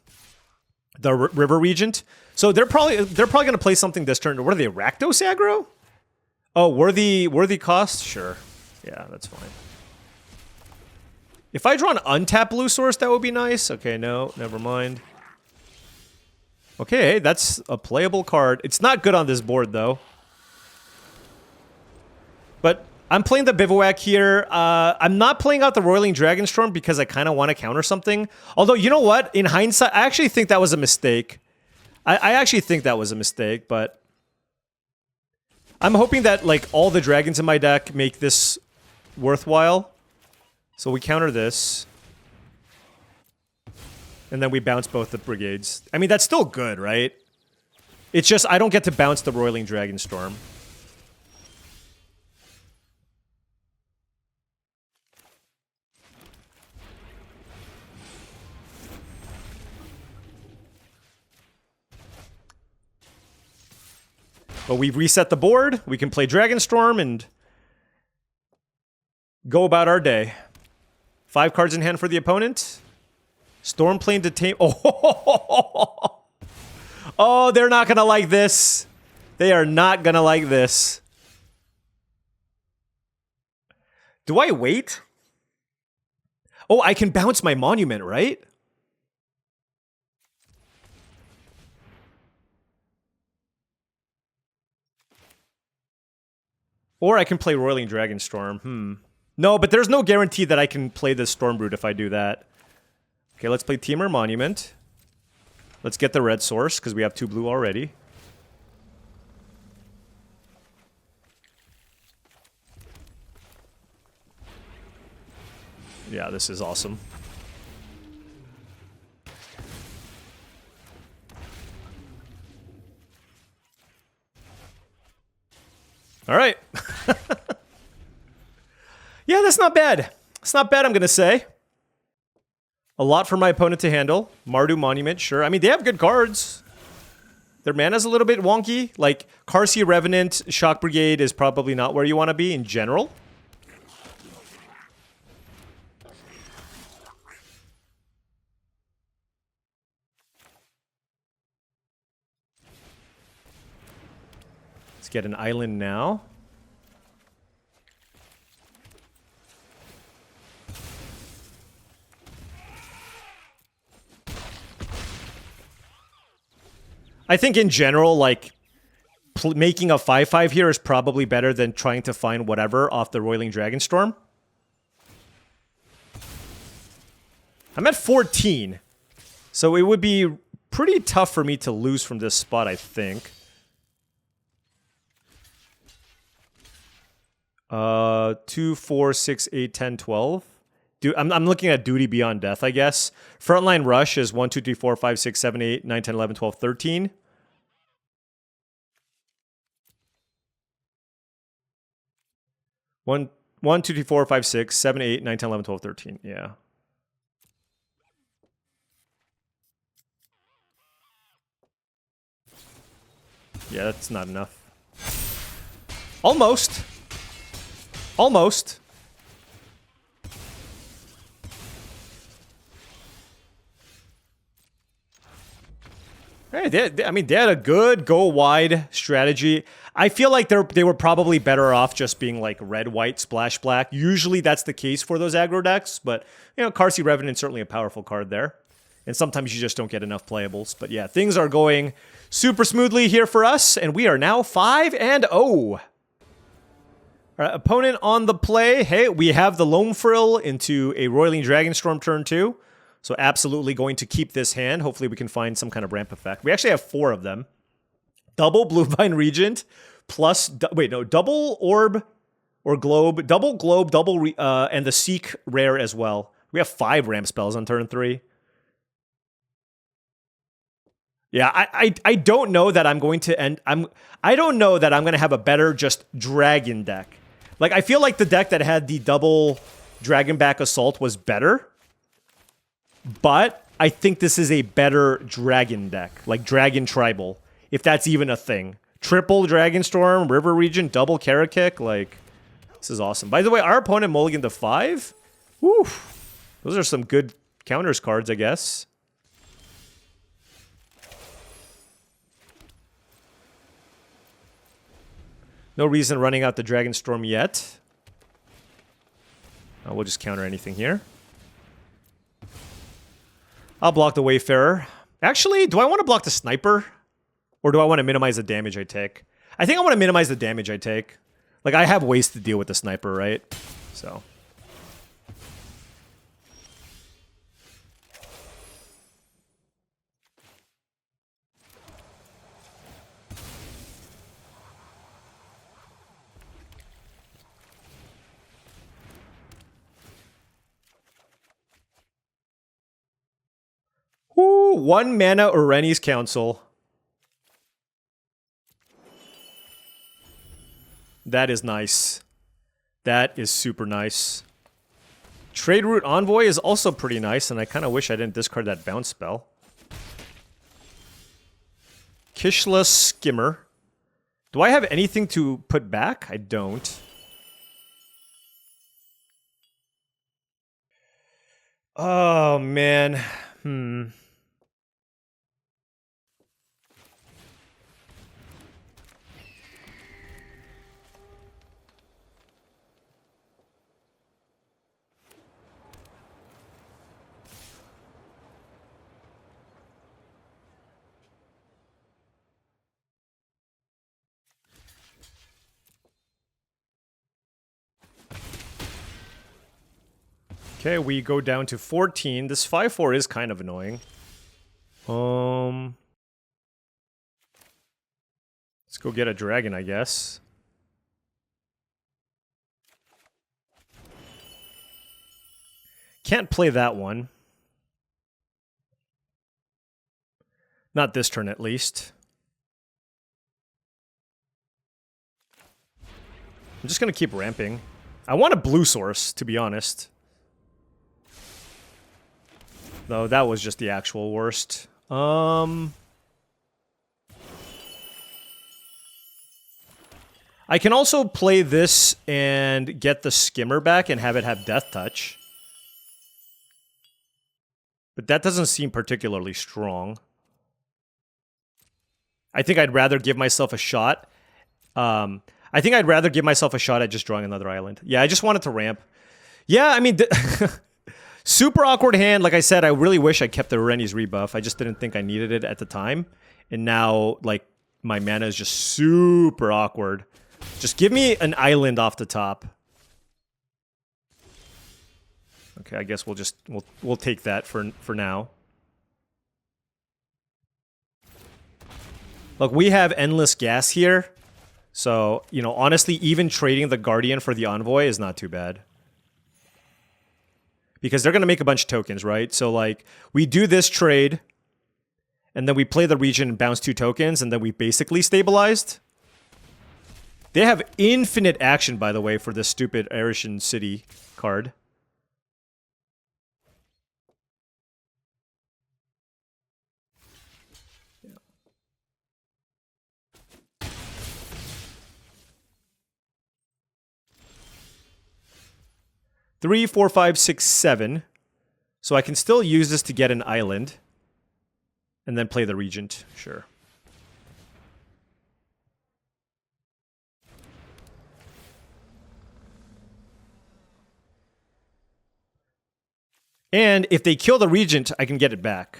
the River Regent, so they're probably going to play something this turn. What are they? Rakdos aggro? Oh, worthy cost? Sure, yeah, that's fine. If I draw an untapped blue source, that would be nice. Okay, no, never mind. Okay, that's a playable card. It's not good on this board though, but. I'm playing the Bivouac here. I'm not playing out the Roiling Dragonstorm because I kind of want to counter something. Although, you know what? In hindsight, I actually think that was a mistake. I actually think that was a mistake, but... I'm hoping that, like, all the dragons in my deck make this worthwhile. So we counter this. And then we bounce both the brigades. I mean, that's still good, right? It's just, I don't get to bounce the Roiling Dragonstorm. But we've reset the board. We can play Dragonstorm and go about our day. 5 cards in hand for the opponent. Stormplane to tame. Oh, oh, they're not going to like this. They are not going to like this. Do I wait? Oh, I can bounce my monument, right? Or I can play Roiling Dragonstorm. No, but there's no guarantee that I can play this Stormbrood if I do that. Okay, let's play Temur Monument. Let's get the red source, because we have 2 blue already. Yeah, this is awesome. All right. Yeah, that's not bad. It's not bad, I'm going to say. A lot for my opponent to handle. Mardu Monument, sure. I mean, they have good cards. Their mana's a little bit wonky. Like, Karsi Revenant, Shock Brigade is probably not where you want to be in general. Let's get an island now. I think in general, like, making a 5/5 here is probably better than trying to find whatever off the Roiling Dragonstorm. I'm at 14, so it would be pretty tough for me to lose from this spot, I think. 2, 4, 6, 8, 10, 12. Dude, I'm looking at Duty Beyond Death, I guess. Frontline Rush is 1, 2, 3, 4, 5, 6, 7, 8, 9, 10, 11, 12, 13. One, 2, 3, 4, 5, 6, 7, 8, 9, 10, 11, 12, 13. Yeah. Yeah, that's not enough. Almost. Almost. Hey, I mean, they had a good go-wide strategy. I feel like they were probably better off just being like red-white, splash-black. Usually that's the case for those aggro decks, but, you know, Karsi Revenant's certainly a powerful card there. And sometimes you just don't get enough playables. But yeah, things are going super smoothly here for us, and we are now 5-0. All right, opponent on the play. Hey, we have the Loam Frill into a Roiling Dragonstorm turn 2. So absolutely going to keep this hand. Hopefully we can find some kind of ramp effect. We actually have 4 of them. Double Bluevine Regent plus... double Orb or Globe. Double Globe, double... and the Seek rare as well. We have 5 ramp spells on turn 3. Yeah, I don't know that I'm going to end... I don't know that I'm going to have a better just dragon deck. Like, I feel like the deck that had the double Dragonback Assault was better. But I think this is a better dragon deck, like Dragon Tribal, if that's even a thing. Triple Dragonstorm, River Regent, double Karakik, like, this is awesome. By the way, our opponent mulliganed to 5. Woo! Those are some good counters cards, I guess. No reason running out the Dragonstorm yet. We'll just counter anything here. I'll block the Wayfarer. Actually, do I want to block the Sniper? Or do I want to minimize the damage I take? I think I want to minimize the damage I take. Like, I have ways to deal with the Sniper, right? So. Ooh, 1 mana Oreni's Council. That is nice. That is super nice. Trade Route Envoy is also pretty nice, and I kind of wish I didn't discard that bounce spell. Kishla Skimmer. Do I have anything to put back? I don't. Oh, man. Okay, we go down to 14. This 5/4 is kind of annoying. Let's go get a dragon, I guess. Can't play that one. Not this turn, at least. I'm just gonna keep ramping. I want a blue source, to be honest. Though that was just the actual worst. I can also play this and get the skimmer back and have it have death touch. But that doesn't seem particularly strong. I think I'd rather give myself a shot. I think I'd rather give myself a shot at just drawing another island. Yeah, I just wanted to ramp. Yeah, I mean, super awkward hand. Like I said, I really wish I kept the Rennie's rebuff. I just didn't think I needed it at the time. And now, like, my mana is just super awkward. Just give me an island off the top. Okay, I guess we'll take that for now. Look, we have endless gas here. So, you know, honestly, even trading the Guardian for the Envoy is not too bad. Because they're going to make a bunch of tokens, right? So, like, we do this trade, and then we play the region and bounce 2 tokens, and then we basically stabilized. They have infinite action, by the way, for this stupid Arishan City card. Three, 4, 5, 6, 7. So I can still use this to get an island. And then play the Regent. Sure. And if they kill the Regent, I can get it back.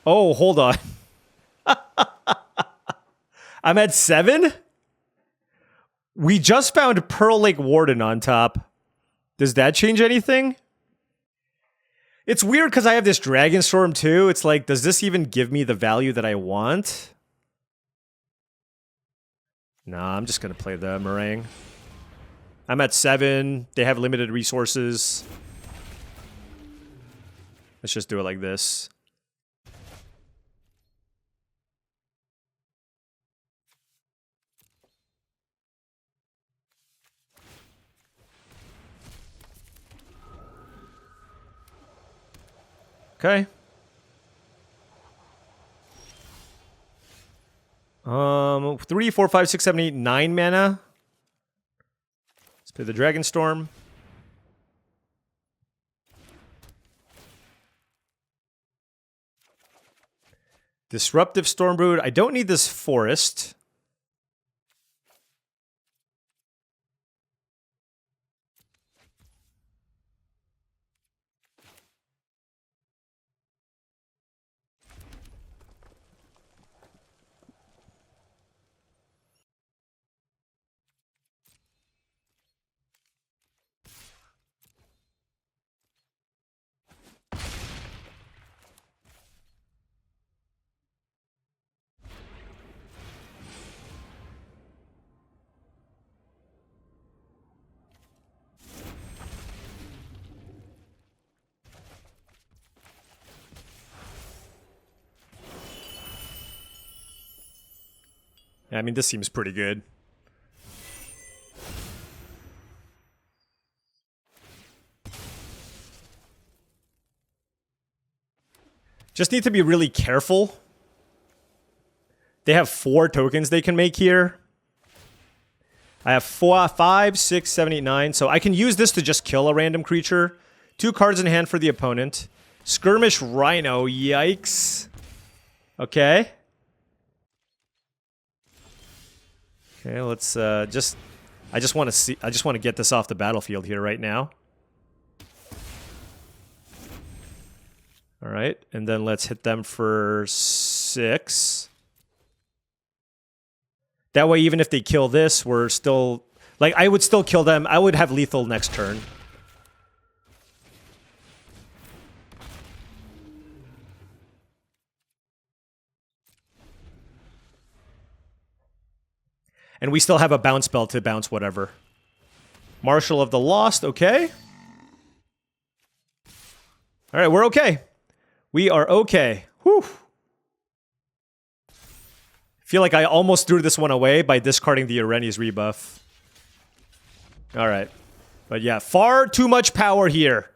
Oh, hold on. I'm at 7? We just found Pearl Lake Warden on top. Does that change anything? It's weird because I have this Dragonstorm too. It's like, does this even give me the value that I want? Nah, I'm just going to play the Meringue. I'm at 7. They have limited resources. Let's just do it like this. Okay. 3, 4, 5, 6, 7, 8, 9 mana. Let's play the Dragonstorm. Disruptive Stormbrood. I don't need this forest. I mean, this seems pretty good. Just need to be really careful. They have 4 tokens they can make here. I have 4, 5, 6, 7, 8, 9. So I can use this to just kill a random creature. 2 cards in hand for the opponent. Skirmish Rhino. Yikes. Okay. Okay, let's I just want to get this off the battlefield here right now. All right, and then let's hit them for 6. That way, even if they kill this, we're still... Like, I would still kill them. I would have lethal next turn. And we still have a bounce spell to bounce whatever. Marshal of the Lost, okay. Alright, we're okay. We are okay. Whew. Feel like I almost threw this one away by discarding the Areni's rebuff. Alright. But yeah, far too much power here.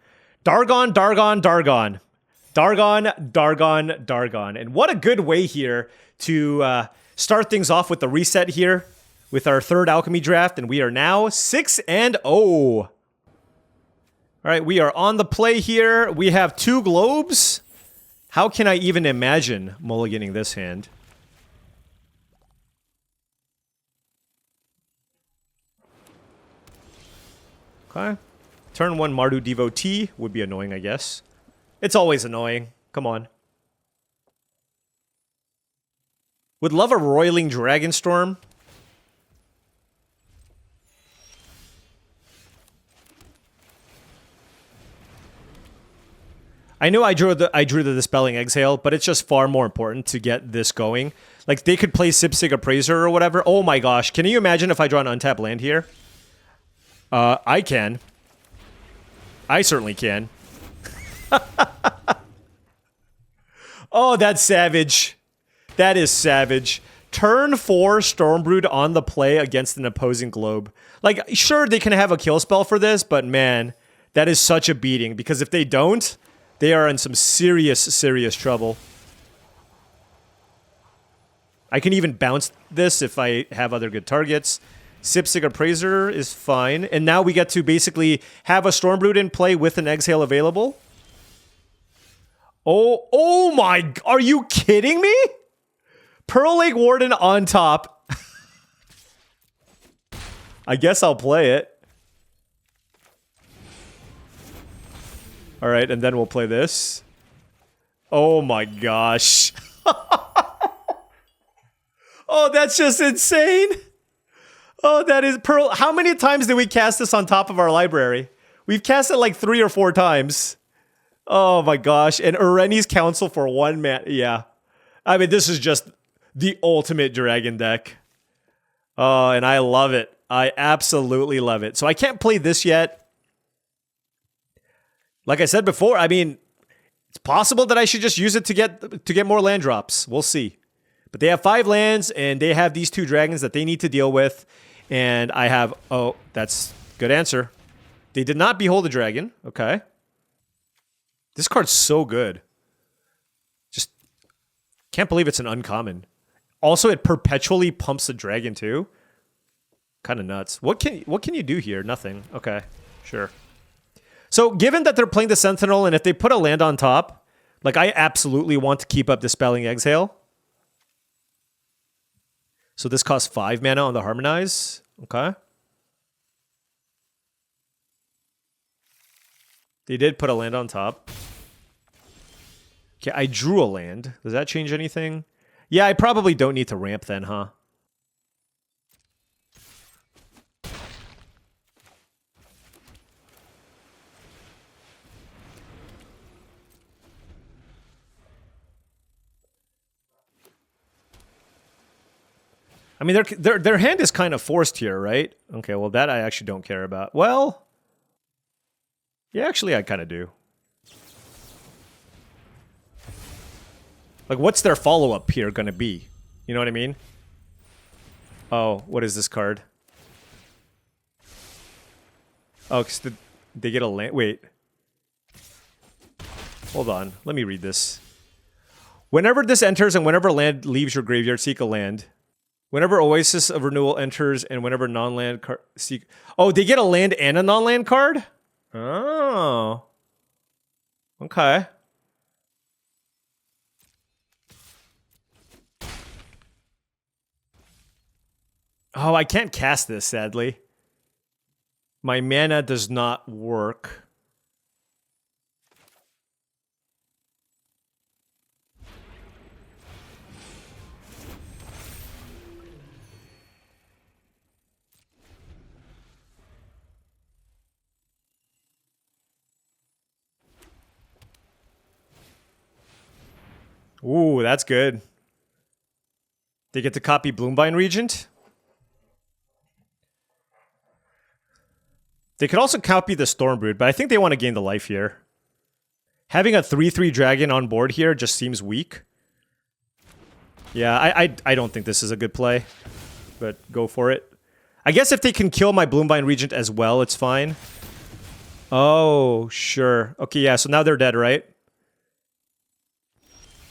Dargon, Dargon, Dargon. Dargon, Dargon, Dargon. And what a good way here to start things off with the reset here with our third Alchemy draft. And we are now 6-0. All right, we are on the play here. We have 2 globes. How can I even imagine mulliganing this hand? Okay. Turn 1 Mardu Devotee would be annoying, I guess. It's always annoying. Come on. Would love a Roiling Dragonstorm. I know I drew the Dispelling Exhale, but it's just far more important to get this going. Like, they could play Sipsig Appraiser or whatever. Oh my gosh. Can you imagine if I draw an untapped land here? I can. I certainly can. Oh, that's savage. That is savage. Turn 4 Stormbrood on the play against an opposing globe. Like, sure, they can have a kill spell for this, but man, that is such a beating. Because if they don't, they are in some serious, serious trouble. I can even bounce this if I have other good targets. Sipsig Appraiser is fine. And now we get to basically have a Stormbrood in play with an Exhale available. Oh my, are you kidding me? Pearl Lake Warden on top. I guess I'll play it. All right, and then we'll play this. Oh my gosh. Oh, that's just insane. Oh, that is Pearl. How many times did we cast this on top of our library? We've cast it like 3 or 4 times. Oh my gosh. And Areni's Council for 1 man. Yeah. I mean, this is just the ultimate dragon deck. Oh, and I love it. I absolutely love it. So I can't play this yet. Like I said before, I mean, it's possible that I should just use it to get more land drops. We'll see. But they have 5 lands, and they have these 2 dragons that they need to deal with. And I have... Oh, that's good answer. They did not behold the dragon. Okay. This card's so good. Just can't believe it's an uncommon. Also, it perpetually pumps the dragon, too. Kind of nuts. What can you do here? Nothing. Okay, sure. So, given that they're playing the Sentinel, and if they put a land on top, like, I absolutely want to keep up Dispelling Exhale. So this costs 5 mana on the Harmonize. Okay. They did put a land on top. Okay, I drew a land. Does that change anything? Yeah, I probably don't need to ramp then, huh? I mean, their hand is kind of forced here, right? Okay, well, that I actually don't care about. Well, yeah, actually, I kind of do. Like, what's their follow-up here going to be? You know what I mean? Oh, what is this card? Oh, because they get a land... Wait. Hold on. Let me read this. Whenever this enters and whenever land leaves your graveyard, seek a land. Whenever Oasis of Renewal enters and whenever non-land card... seek... Oh, they get a land and a non-land card? Oh. Okay. Oh, I can't cast this, sadly. My mana does not work. Ooh, that's good. They get to copy Bloomvine Regent? They could also copy the Stormbrood, but I think they want to gain the life here. Having a 3/3 dragon on board here just seems weak. Yeah, I don't think this is a good play, but go for it. I guess if they can kill my Bloomvine Regent as well, it's fine. Oh, sure. Okay, yeah, so now they're dead, right?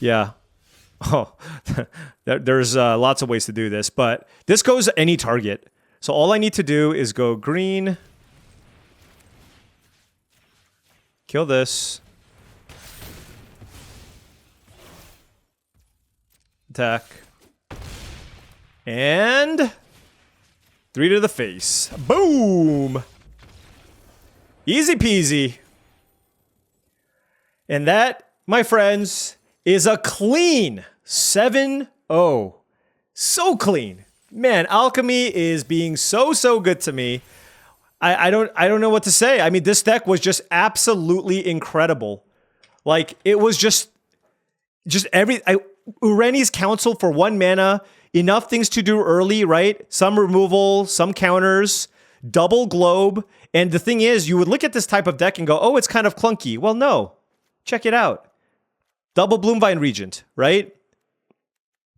Yeah. Oh, there's lots of ways to do this, but this goes any target. So all I need to do is go green. Kill this. Attack. And 3 to the face. Boom! Easy peasy. And that, my friends, is a clean 7-0. So clean. Man, Alchemy is being so good to me. I don't know what to say. I mean, this deck was just absolutely incredible. Like, it was just Ureni's Council for 1 mana, enough things to do early, right? Some removal, some counters, double globe. And the thing is, you would look at this type of deck and go, oh, it's kind of clunky. Well, no. Check it out. Double Bloomvine Regent, right?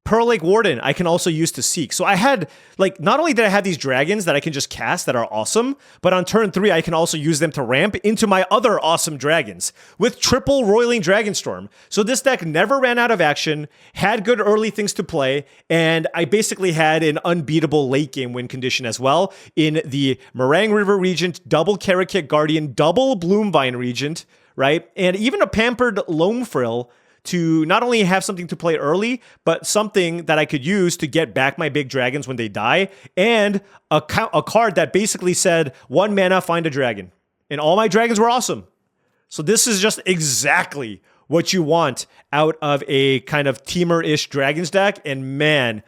Pearl Lake Warden, I can also use to seek. So I had, like, not only did I have these dragons that I can just cast that are awesome, but on turn 3, I can also use them to ramp into my other awesome dragons with triple Roiling Dragonstorm. So this deck never ran out of action, had good early things to play, and I basically had an unbeatable late game win condition as well in the Meringue River Regent, double Karakit Guardian, double Bloomvine Regent, right? And even a Pampered Loamfrill to not only have something to play early, but something that I could use to get back my big dragons when they die, and a card that basically said 1 mana, find a dragon. And all my dragons were awesome. So this is just exactly what you want out of a kind of teamer-ish dragons deck. And man,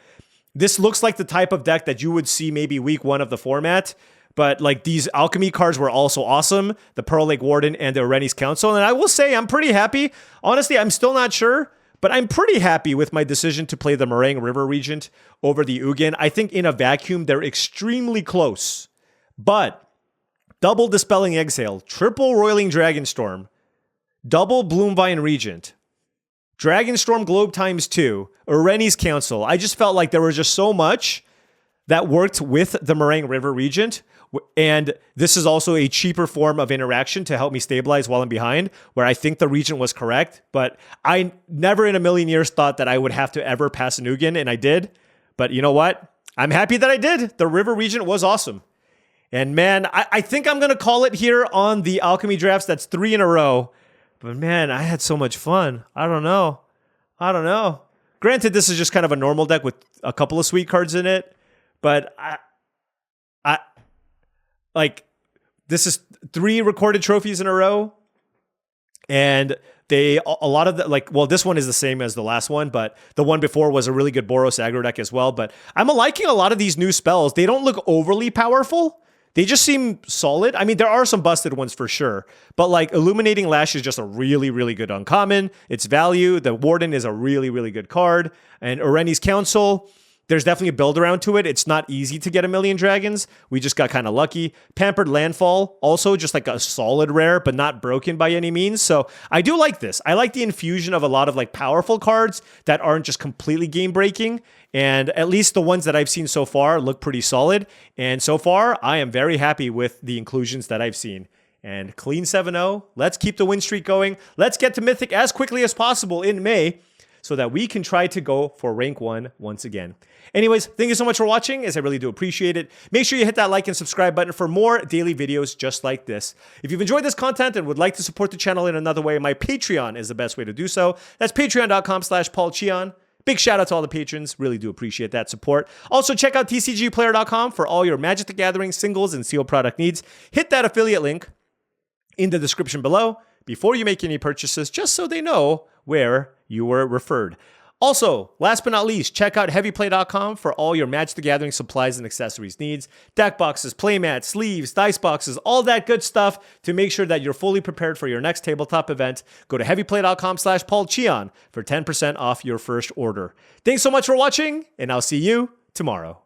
this looks like the type of deck that you would see maybe week 1 of the format. But like, these Alchemy cards were also awesome. The Pearl Lake Warden and the Ureni's Council. And I will say I'm pretty happy. Honestly, I'm still not sure, but I'm pretty happy with my decision to play the Meringue River Regent over the Ugin. I think in a vacuum, they're extremely close. But double Dispelling Exhale, triple Roiling Dragonstorm, double Bloomvine Regent, Dragonstorm Globe ×2, Ureni's Council. I just felt like there was just so much that worked with the Meringue River Regent. And this is also a cheaper form of interaction to help me stabilize while I'm behind, where I think the Regent was correct. But I never in a million years thought that I would have to ever pass an Ugin, and I did. But you know what? I'm happy that I did. The River Regent was awesome. And man, I think I'm going to call it here on the Alchemy drafts. That's 3 in a row. But man, I had so much fun. I don't know. Granted, this is just kind of a normal deck with a couple of sweet cards in it. But like, this is 3 recorded trophies in a row, and a lot of the, like, well, this one is the same as the last one, but the one before was a really good Boros aggro deck as well. But I'm liking a lot of these new spells. They don't look overly powerful. They just seem solid. I mean, there are some busted ones for sure, but like Illuminating Lash is just a really good uncommon. It's value. The Warden is a really good card, and Ureni's Council, there's definitely a build around to it. It's not easy to get 1,000,000 dragons. We just got kind of lucky. Pampered Landfall, also just like a solid rare, but not broken by any means. So I do like this. I like the infusion of a lot of like powerful cards that aren't just completely game breaking. And at least the ones that I've seen so far look pretty solid. And so far, I am very happy with the inclusions that I've seen. And clean 7-0. Let's keep the win streak going. Let's get to Mythic as quickly as possible in May, so that we can try to go for rank 1 once again. Anyways, thank you so much for watching, as I really do appreciate it. Make sure you hit that like and subscribe button for more daily videos just like this. If you've enjoyed this content and would like to support the channel in another way, my Patreon is the best way to do so. That's patreon.com/paulcheon. Big shout out to all the patrons. Really do appreciate that support. Also, check out TCGplayer.com for all your Magic the Gathering singles and sealed product needs. Hit that affiliate link in the description below before you make any purchases, just so they know where you were referred. Also, last but not least, check out heavyplay.com for all your Magic the Gathering supplies and accessories needs. Deck boxes, playmats, sleeves, dice boxes, all that good stuff to make sure that you're fully prepared for your next tabletop event. Go to heavyplay.com/paulcheon for 10% off your first order. Thanks so much for watching, and I'll see you tomorrow.